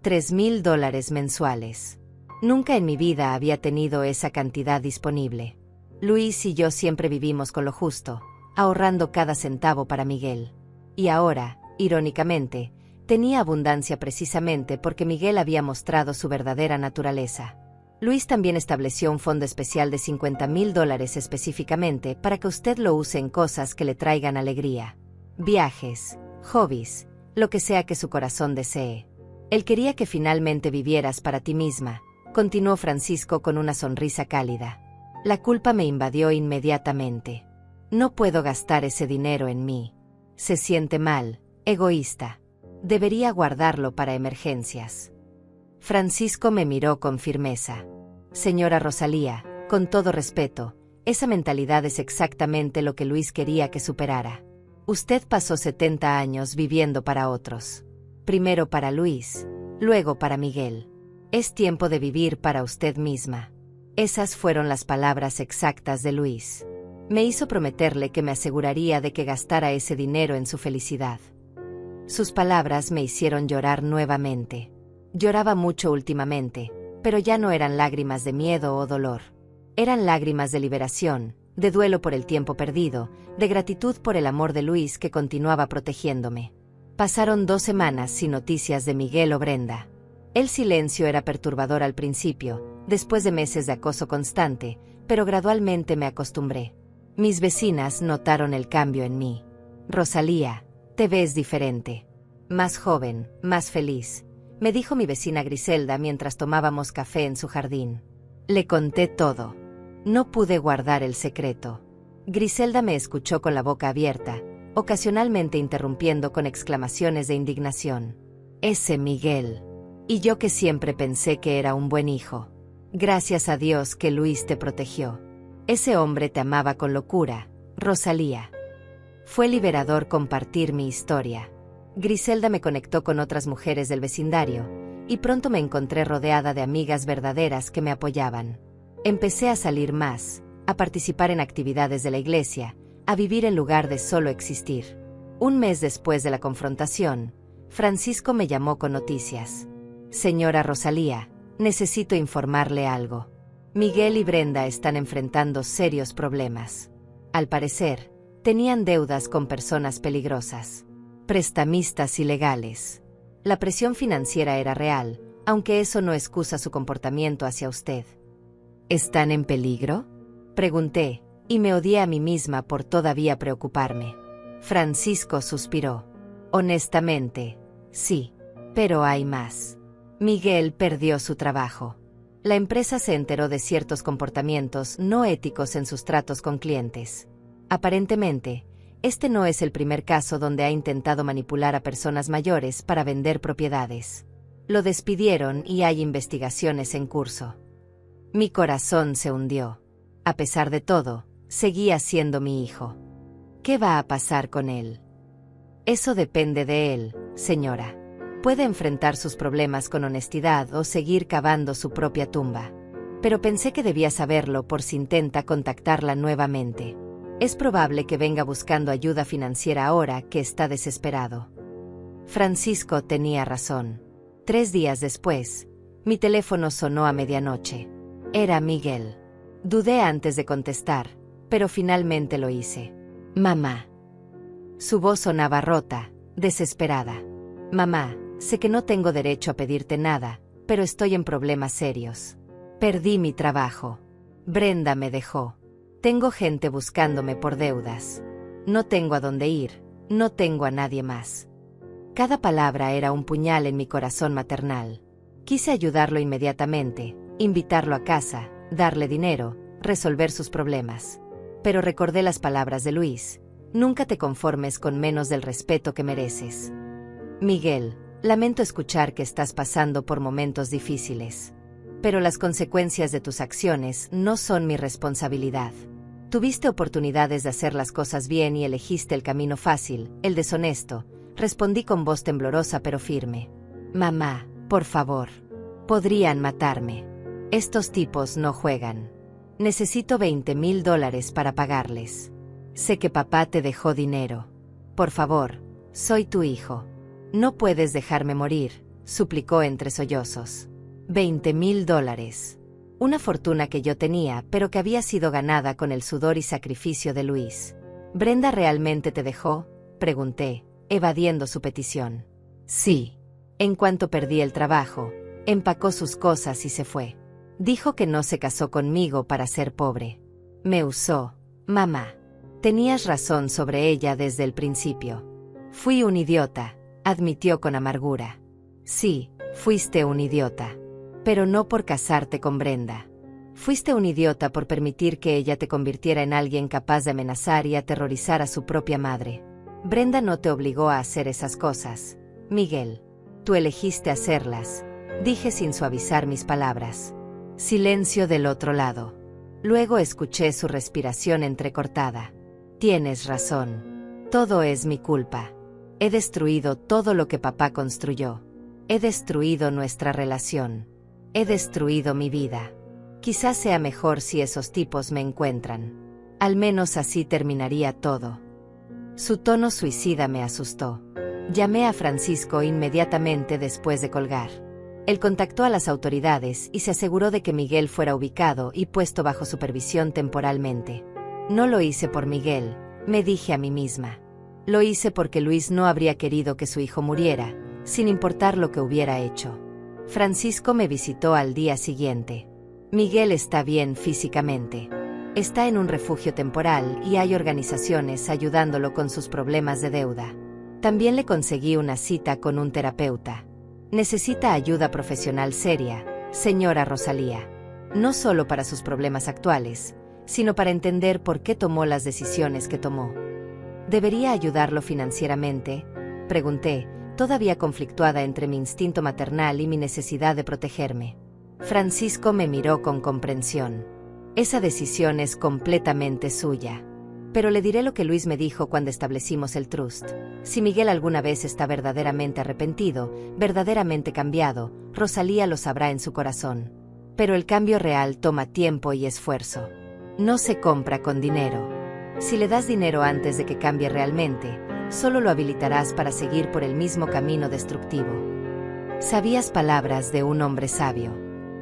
$3,000 mensuales. Nunca en mi vida había tenido esa cantidad disponible. Luis y yo siempre vivimos con lo justo, ahorrando cada centavo para Miguel. Y ahora, irónicamente, tenía abundancia precisamente porque Miguel había mostrado su verdadera naturaleza. Luis también estableció un fondo especial de $50,000 específicamente para que usted lo use en cosas que le traigan alegría. Viajes, hobbies, lo que sea que su corazón desee. Él quería que finalmente vivieras para ti misma, continuó Francisco con una sonrisa cálida. La culpa me invadió inmediatamente. No puedo gastar ese dinero en mí. Se siente mal, egoísta. Debería guardarlo para emergencias. Francisco me miró con firmeza. Señora Rosalía, con todo respeto, esa mentalidad es exactamente lo que Luis quería que superara. Usted pasó 70 años viviendo para otros. Primero para Luis, luego para Miguel. Es tiempo de vivir para usted misma. Esas fueron las palabras exactas de Luis. Me hizo prometerle que me aseguraría de que gastara ese dinero en su felicidad. Sus palabras me hicieron llorar nuevamente. Lloraba mucho últimamente, pero ya no eran lágrimas de miedo o dolor. Eran lágrimas de liberación, de duelo por el tiempo perdido, de gratitud por el amor de Luis que continuaba protegiéndome. Pasaron 2 semanas sin noticias de Miguel o Brenda. El silencio era perturbador al principio, después de meses de acoso constante, pero gradualmente me acostumbré. Mis vecinas notaron el cambio en mí. Rosalía, te ves diferente. Más joven, más feliz, me dijo mi vecina Griselda mientras tomábamos café en su jardín. Le conté todo. No pude guardar el secreto. Griselda me escuchó con la boca abierta, ocasionalmente interrumpiendo con exclamaciones de indignación. Ese Miguel. Y yo que siempre pensé que era un buen hijo. Gracias a Dios que Luis te protegió. Ese hombre te amaba con locura, Rosalía. Fue liberador compartir mi historia. Griselda me conectó con otras mujeres del vecindario, y pronto me encontré rodeada de amigas verdaderas que me apoyaban. Empecé a salir más, a participar en actividades de la iglesia, a vivir en lugar de solo existir. Un mes después de la confrontación, Francisco me llamó con noticias. Señora Rosalía, necesito informarle algo. Miguel y Brenda están enfrentando serios problemas. Al parecer, tenían deudas con personas peligrosas. Prestamistas ilegales. La presión financiera era real, aunque eso no excusa su comportamiento hacia usted. ¿Están en peligro?, pregunté, y me odié a mí misma por todavía preocuparme. Francisco suspiró. Honestamente, sí. Pero hay más. Miguel perdió su trabajo. La empresa se enteró de ciertos comportamientos no éticos en sus tratos con clientes. Aparentemente, este no es el primer caso donde ha intentado manipular a personas mayores para vender propiedades. Lo despidieron y hay investigaciones en curso. Mi corazón se hundió. A pesar de todo, seguía siendo mi hijo. ¿Qué va a pasar con él? Eso depende de él, señora. Puede enfrentar sus problemas con honestidad o seguir cavando su propia tumba. Pero pensé que debía saberlo por si intenta contactarla nuevamente. Es probable que venga buscando ayuda financiera ahora que está desesperado. Francisco tenía razón. 3 días después, mi teléfono sonó a medianoche. Era Miguel. Dudé antes de contestar, pero finalmente lo hice. Mamá. Su voz sonaba rota, desesperada. Mamá, sé que no tengo derecho a pedirte nada, pero estoy en problemas serios. Perdí mi trabajo. Brenda me dejó. Tengo gente buscándome por deudas. No tengo a dónde ir, no tengo a nadie más. Cada palabra era un puñal en mi corazón maternal. Quise ayudarlo inmediatamente, invitarlo a casa, darle dinero, resolver sus problemas. Pero recordé las palabras de Luis: nunca te conformes con menos del respeto que mereces. Miguel, lamento escuchar que estás pasando por momentos difíciles. Pero las consecuencias de tus acciones no son mi responsabilidad. Tuviste oportunidades de hacer las cosas bien y elegiste el camino fácil, el deshonesto, respondí con voz temblorosa pero firme. Mamá, por favor. Podrían matarme. Estos tipos no juegan. Necesito $20,000 para pagarles. Sé que papá te dejó dinero. Por favor, soy tu hijo. No puedes dejarme morir, suplicó entre sollozos. $20,000. Una fortuna que yo tenía, pero que había sido ganada con el sudor y sacrificio de Luis. ¿Brenda realmente te dejó?, pregunté, evadiendo su petición. Sí. En cuanto perdí el trabajo, empacó sus cosas y se fue. Dijo que no se casó conmigo para ser pobre. Me usó, mamá. Tenías razón sobre ella desde el principio. Fui un idiota, admitió con amargura. Sí, fuiste un idiota. Pero no por casarte con Brenda. Fuiste un idiota por permitir que ella te convirtiera en alguien capaz de amenazar y aterrorizar a su propia madre. Brenda no te obligó a hacer esas cosas, Miguel. Tú elegiste hacerlas, dije sin suavizar mis palabras. Silencio del otro lado. Luego escuché su respiración entrecortada. Tienes razón. Todo es mi culpa. He destruido todo lo que papá construyó. He destruido nuestra relación. He destruido mi vida. Quizás sea mejor si esos tipos me encuentran. Al menos así terminaría todo. Su tono suicida me asustó. Llamé a Francisco inmediatamente después de colgar. Él contactó a las autoridades y se aseguró de que Miguel fuera ubicado y puesto bajo supervisión temporalmente. No lo hice por Miguel, me dije a mí misma. Lo hice porque Luis no habría querido que su hijo muriera, sin importar lo que hubiera hecho. Francisco me visitó al día siguiente. Miguel está bien físicamente. Está en un refugio temporal y hay organizaciones ayudándolo con sus problemas de deuda. También le conseguí una cita con un terapeuta. Necesita ayuda profesional seria, señora Rosalía. No solo para sus problemas actuales, sino para entender por qué tomó las decisiones que tomó. ¿Debería ayudarlo financieramente?, pregunté, todavía conflictuada entre mi instinto maternal y mi necesidad de protegerme. Francisco me miró con comprensión. Esa decisión es completamente suya. Pero le diré lo que Luis me dijo cuando establecimos el trust. Si Miguel alguna vez está verdaderamente arrepentido, verdaderamente cambiado, Rosalía lo sabrá en su corazón. Pero el cambio real toma tiempo y esfuerzo. No se compra con dinero. Si le das dinero antes de que cambie realmente, solo lo habilitarás para seguir por el mismo camino destructivo. Sabias palabras de un hombre sabio.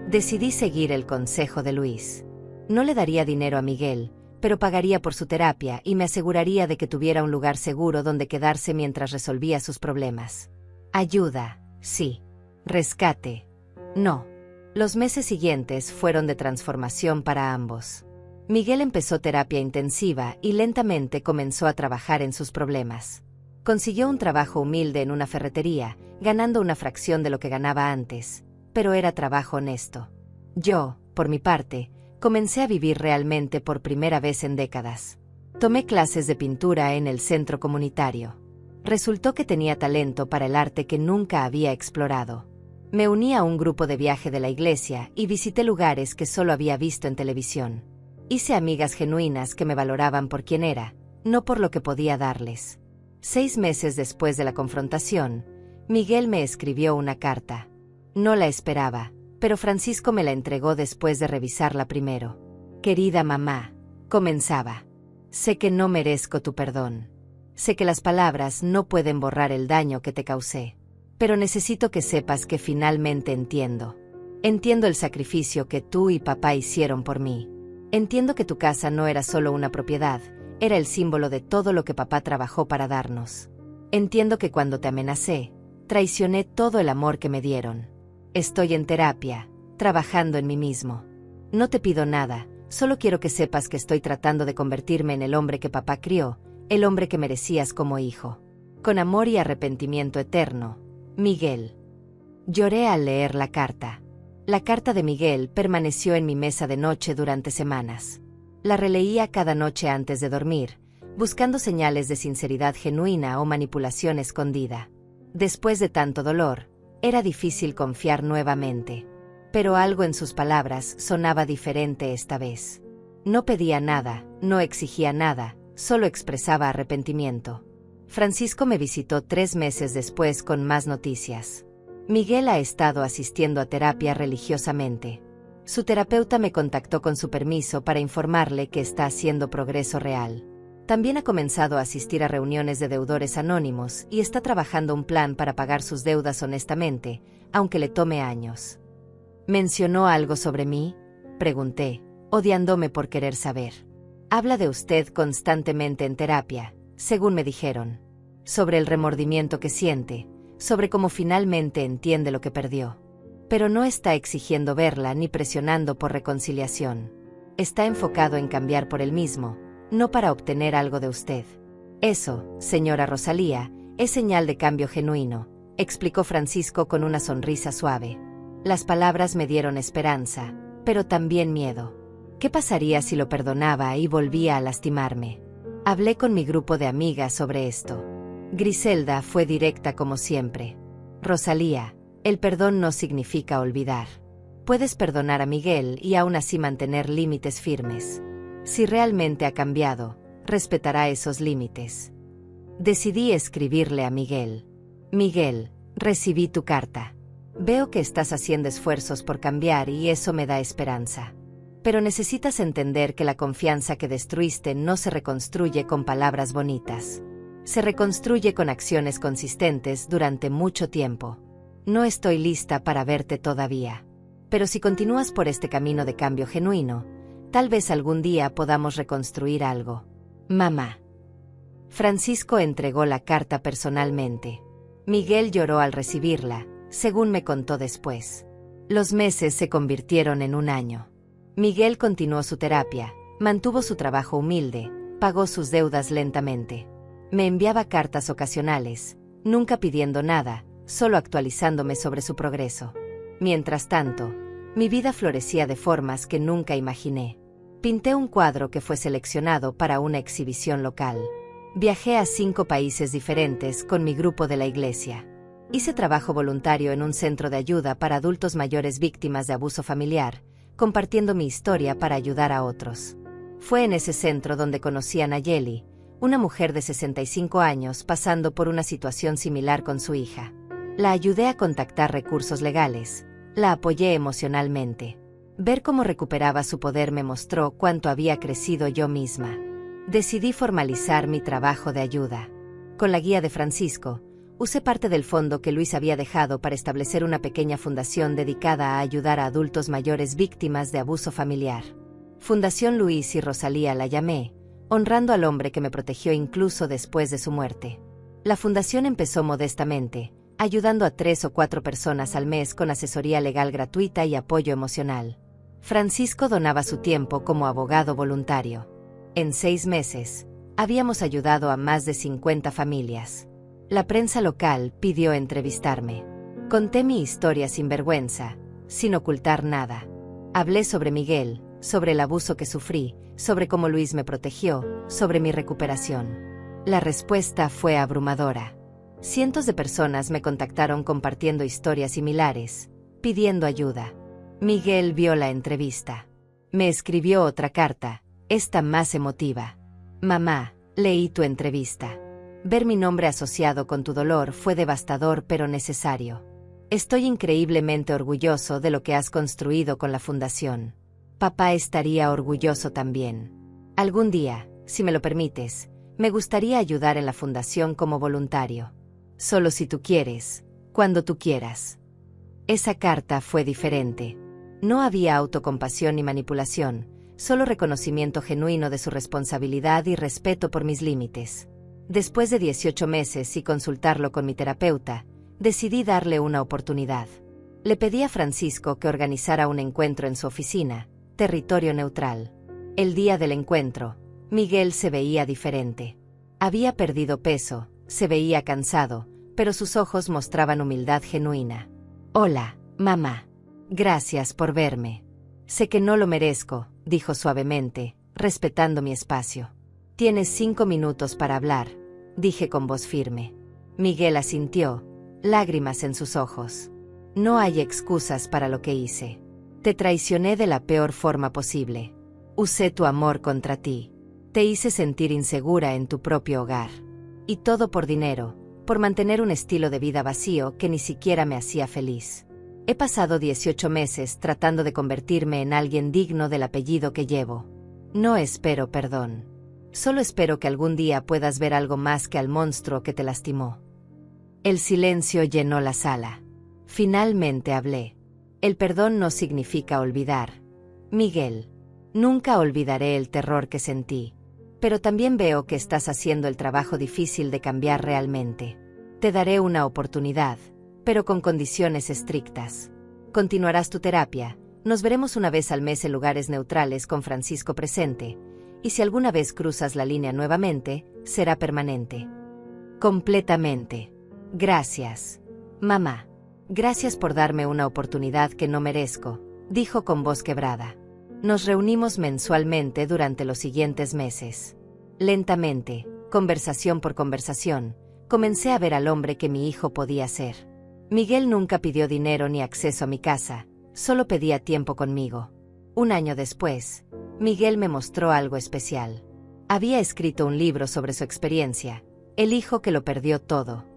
Decidí seguir el consejo de Luis. No le daría dinero a Miguel, pero pagaría por su terapia y me aseguraría de que tuviera un lugar seguro donde quedarse mientras resolvía sus problemas. Ayuda, sí. Rescate, no. Los meses siguientes fueron de transformación para ambos. Miguel empezó terapia intensiva y lentamente comenzó a trabajar en sus problemas. Consiguió un trabajo humilde en una ferretería, ganando una fracción de lo que ganaba antes, pero era trabajo honesto. Yo, por mi parte, comencé a vivir realmente por primera vez en décadas. Tomé clases de pintura en el centro comunitario. Resultó que tenía talento para el arte que nunca había explorado. Me uní a un grupo de viaje de la iglesia y visité lugares que solo había visto en televisión. Hice amigas genuinas que me valoraban por quien era, no por lo que podía darles. 6 meses después de la confrontación, Miguel me escribió una carta. No la esperaba, pero Francisco me la entregó después de revisarla primero. Querida mamá, comenzaba. Sé que no merezco tu perdón. Sé que las palabras no pueden borrar el daño que te causé. Pero necesito que sepas que finalmente entiendo. Entiendo el sacrificio que tú y papá hicieron por mí. Entiendo que tu casa no era solo una propiedad, era el símbolo de todo lo que papá trabajó para darnos. Entiendo que cuando te amenacé, traicioné todo el amor que me dieron. Estoy en terapia, trabajando en mí mismo. No te pido nada, solo quiero que sepas que estoy tratando de convertirme en el hombre que papá crió, el hombre que merecías como hijo. Con amor y arrepentimiento eterno, Miguel. Lloré al leer la carta. La carta de Miguel permaneció en mi mesa de noche durante semanas. La releía cada noche antes de dormir, buscando señales de sinceridad genuina o manipulación escondida. Después de tanto dolor, era difícil confiar nuevamente. Pero algo en sus palabras sonaba diferente esta vez. No pedía nada, no exigía nada, solo expresaba arrepentimiento. Francisco me visitó 3 meses después con más noticias. Miguel ha estado asistiendo a terapia religiosamente. Su terapeuta me contactó con su permiso para informarle que está haciendo progreso real. También ha comenzado a asistir a reuniones de deudores anónimos y está trabajando un plan para pagar sus deudas honestamente, aunque le tome años. ¿Mencionó algo sobre mí?, pregunté, odiándome por querer saber. Habla de usted constantemente en terapia, según me dijeron. Sobre el remordimiento que siente, sobre cómo finalmente entiende lo que perdió. Pero no está exigiendo verla ni presionando por reconciliación. Está enfocado en cambiar por él mismo, no para obtener algo de usted. Eso, señora Rosalía, es señal de cambio genuino, explicó Francisco con una sonrisa suave. Las palabras me dieron esperanza, pero también miedo. ¿Qué pasaría si lo perdonaba y volvía a lastimarme? Hablé con mi grupo de amigas sobre esto. Griselda fue directa como siempre. Rosalía, el perdón no significa olvidar. Puedes perdonar a Miguel y aún así mantener límites firmes. Si realmente ha cambiado, respetará esos límites. Decidí escribirle a Miguel. Miguel, recibí tu carta. Veo que estás haciendo esfuerzos por cambiar y eso me da esperanza. Pero necesitas entender que la confianza que destruiste no se reconstruye con palabras bonitas. Se reconstruye con acciones consistentes durante mucho tiempo. No estoy lista para verte todavía. Pero si continúas por este camino de cambio genuino, tal vez algún día podamos reconstruir algo. Mamá. Francisco entregó la carta personalmente. Miguel lloró al recibirla, según me contó después. Los meses se convirtieron en un año. Miguel continuó su terapia, mantuvo su trabajo humilde, pagó sus deudas lentamente. Me enviaba cartas ocasionales, nunca pidiendo nada, solo actualizándome sobre su progreso. Mientras tanto, mi vida florecía de formas que nunca imaginé. Pinté un cuadro que fue seleccionado para una exhibición local. Viajé a 5 países diferentes con mi grupo de la iglesia. Hice trabajo voluntario en un centro de ayuda para adultos mayores víctimas de abuso familiar, compartiendo mi historia para ayudar a otros. Fue en ese centro donde conocí a Nayeli, una mujer de 65 años pasando por una situación similar con su hija. La ayudé a contactar recursos legales, la apoyé emocionalmente. Ver cómo recuperaba su poder me mostró cuánto había crecido yo misma. Decidí formalizar mi trabajo de ayuda. Con la guía de Francisco, usé parte del fondo que Luis había dejado para establecer una pequeña fundación dedicada a ayudar a adultos mayores víctimas de abuso familiar. Fundación Luis y Rosalía la llamé, honrando al hombre que me protegió incluso después de su muerte. La fundación empezó modestamente, ayudando a 3 o 4 personas al mes con asesoría legal gratuita y apoyo emocional. Francisco donaba su tiempo como abogado voluntario. En 6 meses, habíamos ayudado a más de 50 familias. La prensa local pidió entrevistarme. Conté mi historia sin vergüenza, sin ocultar nada. Hablé sobre Miguel, sobre el abuso que sufrí, sobre cómo Luis me protegió, sobre mi recuperación. La respuesta fue abrumadora. Cientos de personas me contactaron compartiendo historias similares, pidiendo ayuda. Miguel vio la entrevista. Me escribió otra carta, esta más emotiva. Mamá, leí tu entrevista. Ver mi nombre asociado con tu dolor fue devastador pero necesario. Estoy increíblemente orgulloso de lo que has construido con la fundación. Papá estaría orgulloso también. Algún día, si me lo permites, me gustaría ayudar en la fundación como voluntario. Solo si tú quieres, cuando tú quieras. Esa carta fue diferente. No había autocompasión ni manipulación, solo reconocimiento genuino de su responsabilidad y respeto por mis límites. Después de 18 meses y consultarlo con mi terapeuta, decidí darle una oportunidad. Le pedí a Francisco que organizara un encuentro en su oficina, Territorio Neutral. El día del encuentro, Miguel se veía diferente. Había perdido peso, se veía cansado, pero sus ojos mostraban humildad genuina. Hola, mamá. Gracias por verme. Sé que no lo merezco, dijo suavemente, respetando mi espacio. Tienes 5 minutos para hablar, dije con voz firme. Miguel asintió, lágrimas en sus ojos. No hay excusas para lo que hice. Te traicioné de la peor forma posible. Usé tu amor contra ti. Te hice sentir insegura en tu propio hogar. Y todo por dinero, por mantener un estilo de vida vacío que ni siquiera me hacía feliz. He pasado 18 meses tratando de convertirme en alguien digno del apellido que llevo. No espero perdón. Solo espero que algún día puedas ver algo más que al monstruo que te lastimó. El silencio llenó la sala. Finalmente hablé. El perdón no significa olvidar. Miguel, nunca olvidaré el terror que sentí. Pero también veo que estás haciendo el trabajo difícil de cambiar realmente. Te daré una oportunidad, pero con condiciones estrictas. Continuarás tu terapia, nos veremos una vez al mes en lugares neutrales con Francisco presente, y si alguna vez cruzas la línea nuevamente, será permanente. Completamente. Gracias, mamá. Gracias por darme una oportunidad que no merezco, dijo con voz quebrada. Nos reunimos mensualmente durante los siguientes meses. Lentamente, conversación por conversación, comencé a ver al hombre que mi hijo podía ser. Miguel nunca pidió dinero ni acceso a mi casa, solo pedía tiempo conmigo. Un año después, Miguel me mostró algo especial. Había escrito un libro sobre su experiencia, El hijo que lo perdió todo.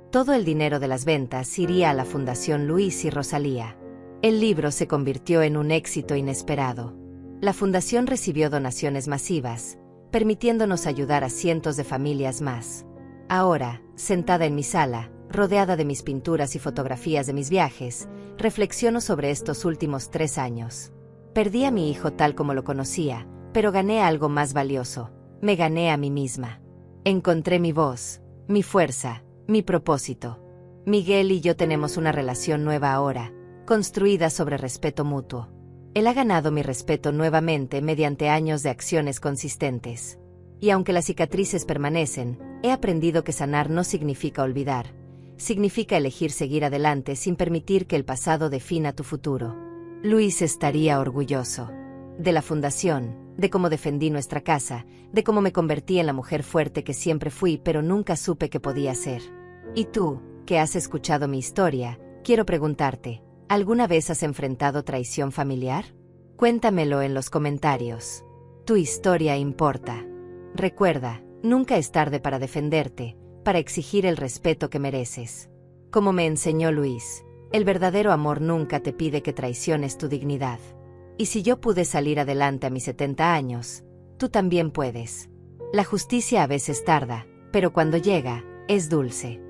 Todo el dinero de las ventas iría a la Fundación Luis y Rosalía. El libro se convirtió en un éxito inesperado. La fundación recibió donaciones masivas, permitiéndonos ayudar a cientos de familias más. Ahora, sentada en mi sala, rodeada de mis pinturas y fotografías de mis viajes, reflexiono sobre estos últimos 3 años. Perdí a mi hijo tal como lo conocía, pero gané algo más valioso. Me gané a mí misma. Encontré mi voz, mi fuerza, mi propósito. Miguel y yo tenemos una relación nueva ahora, construida sobre respeto mutuo. Él ha ganado mi respeto nuevamente mediante años de acciones consistentes. Y aunque las cicatrices permanecen, he aprendido que sanar no significa olvidar, significa elegir seguir adelante sin permitir que el pasado defina tu futuro. Luis estaría orgulloso de la fundación, de cómo defendí nuestra casa, de cómo me convertí en la mujer fuerte que siempre fui pero nunca supe que podía ser. Y tú, que has escuchado mi historia, quiero preguntarte, ¿alguna vez has enfrentado traición familiar? Cuéntamelo en los comentarios. Tu historia importa. Recuerda, nunca es tarde para defenderte, para exigir el respeto que mereces. Como me enseñó Luis, el verdadero amor nunca te pide que traiciones tu dignidad. Y si yo pude salir adelante a mis 70 años, tú también puedes. La justicia a veces tarda, pero cuando llega, es dulce.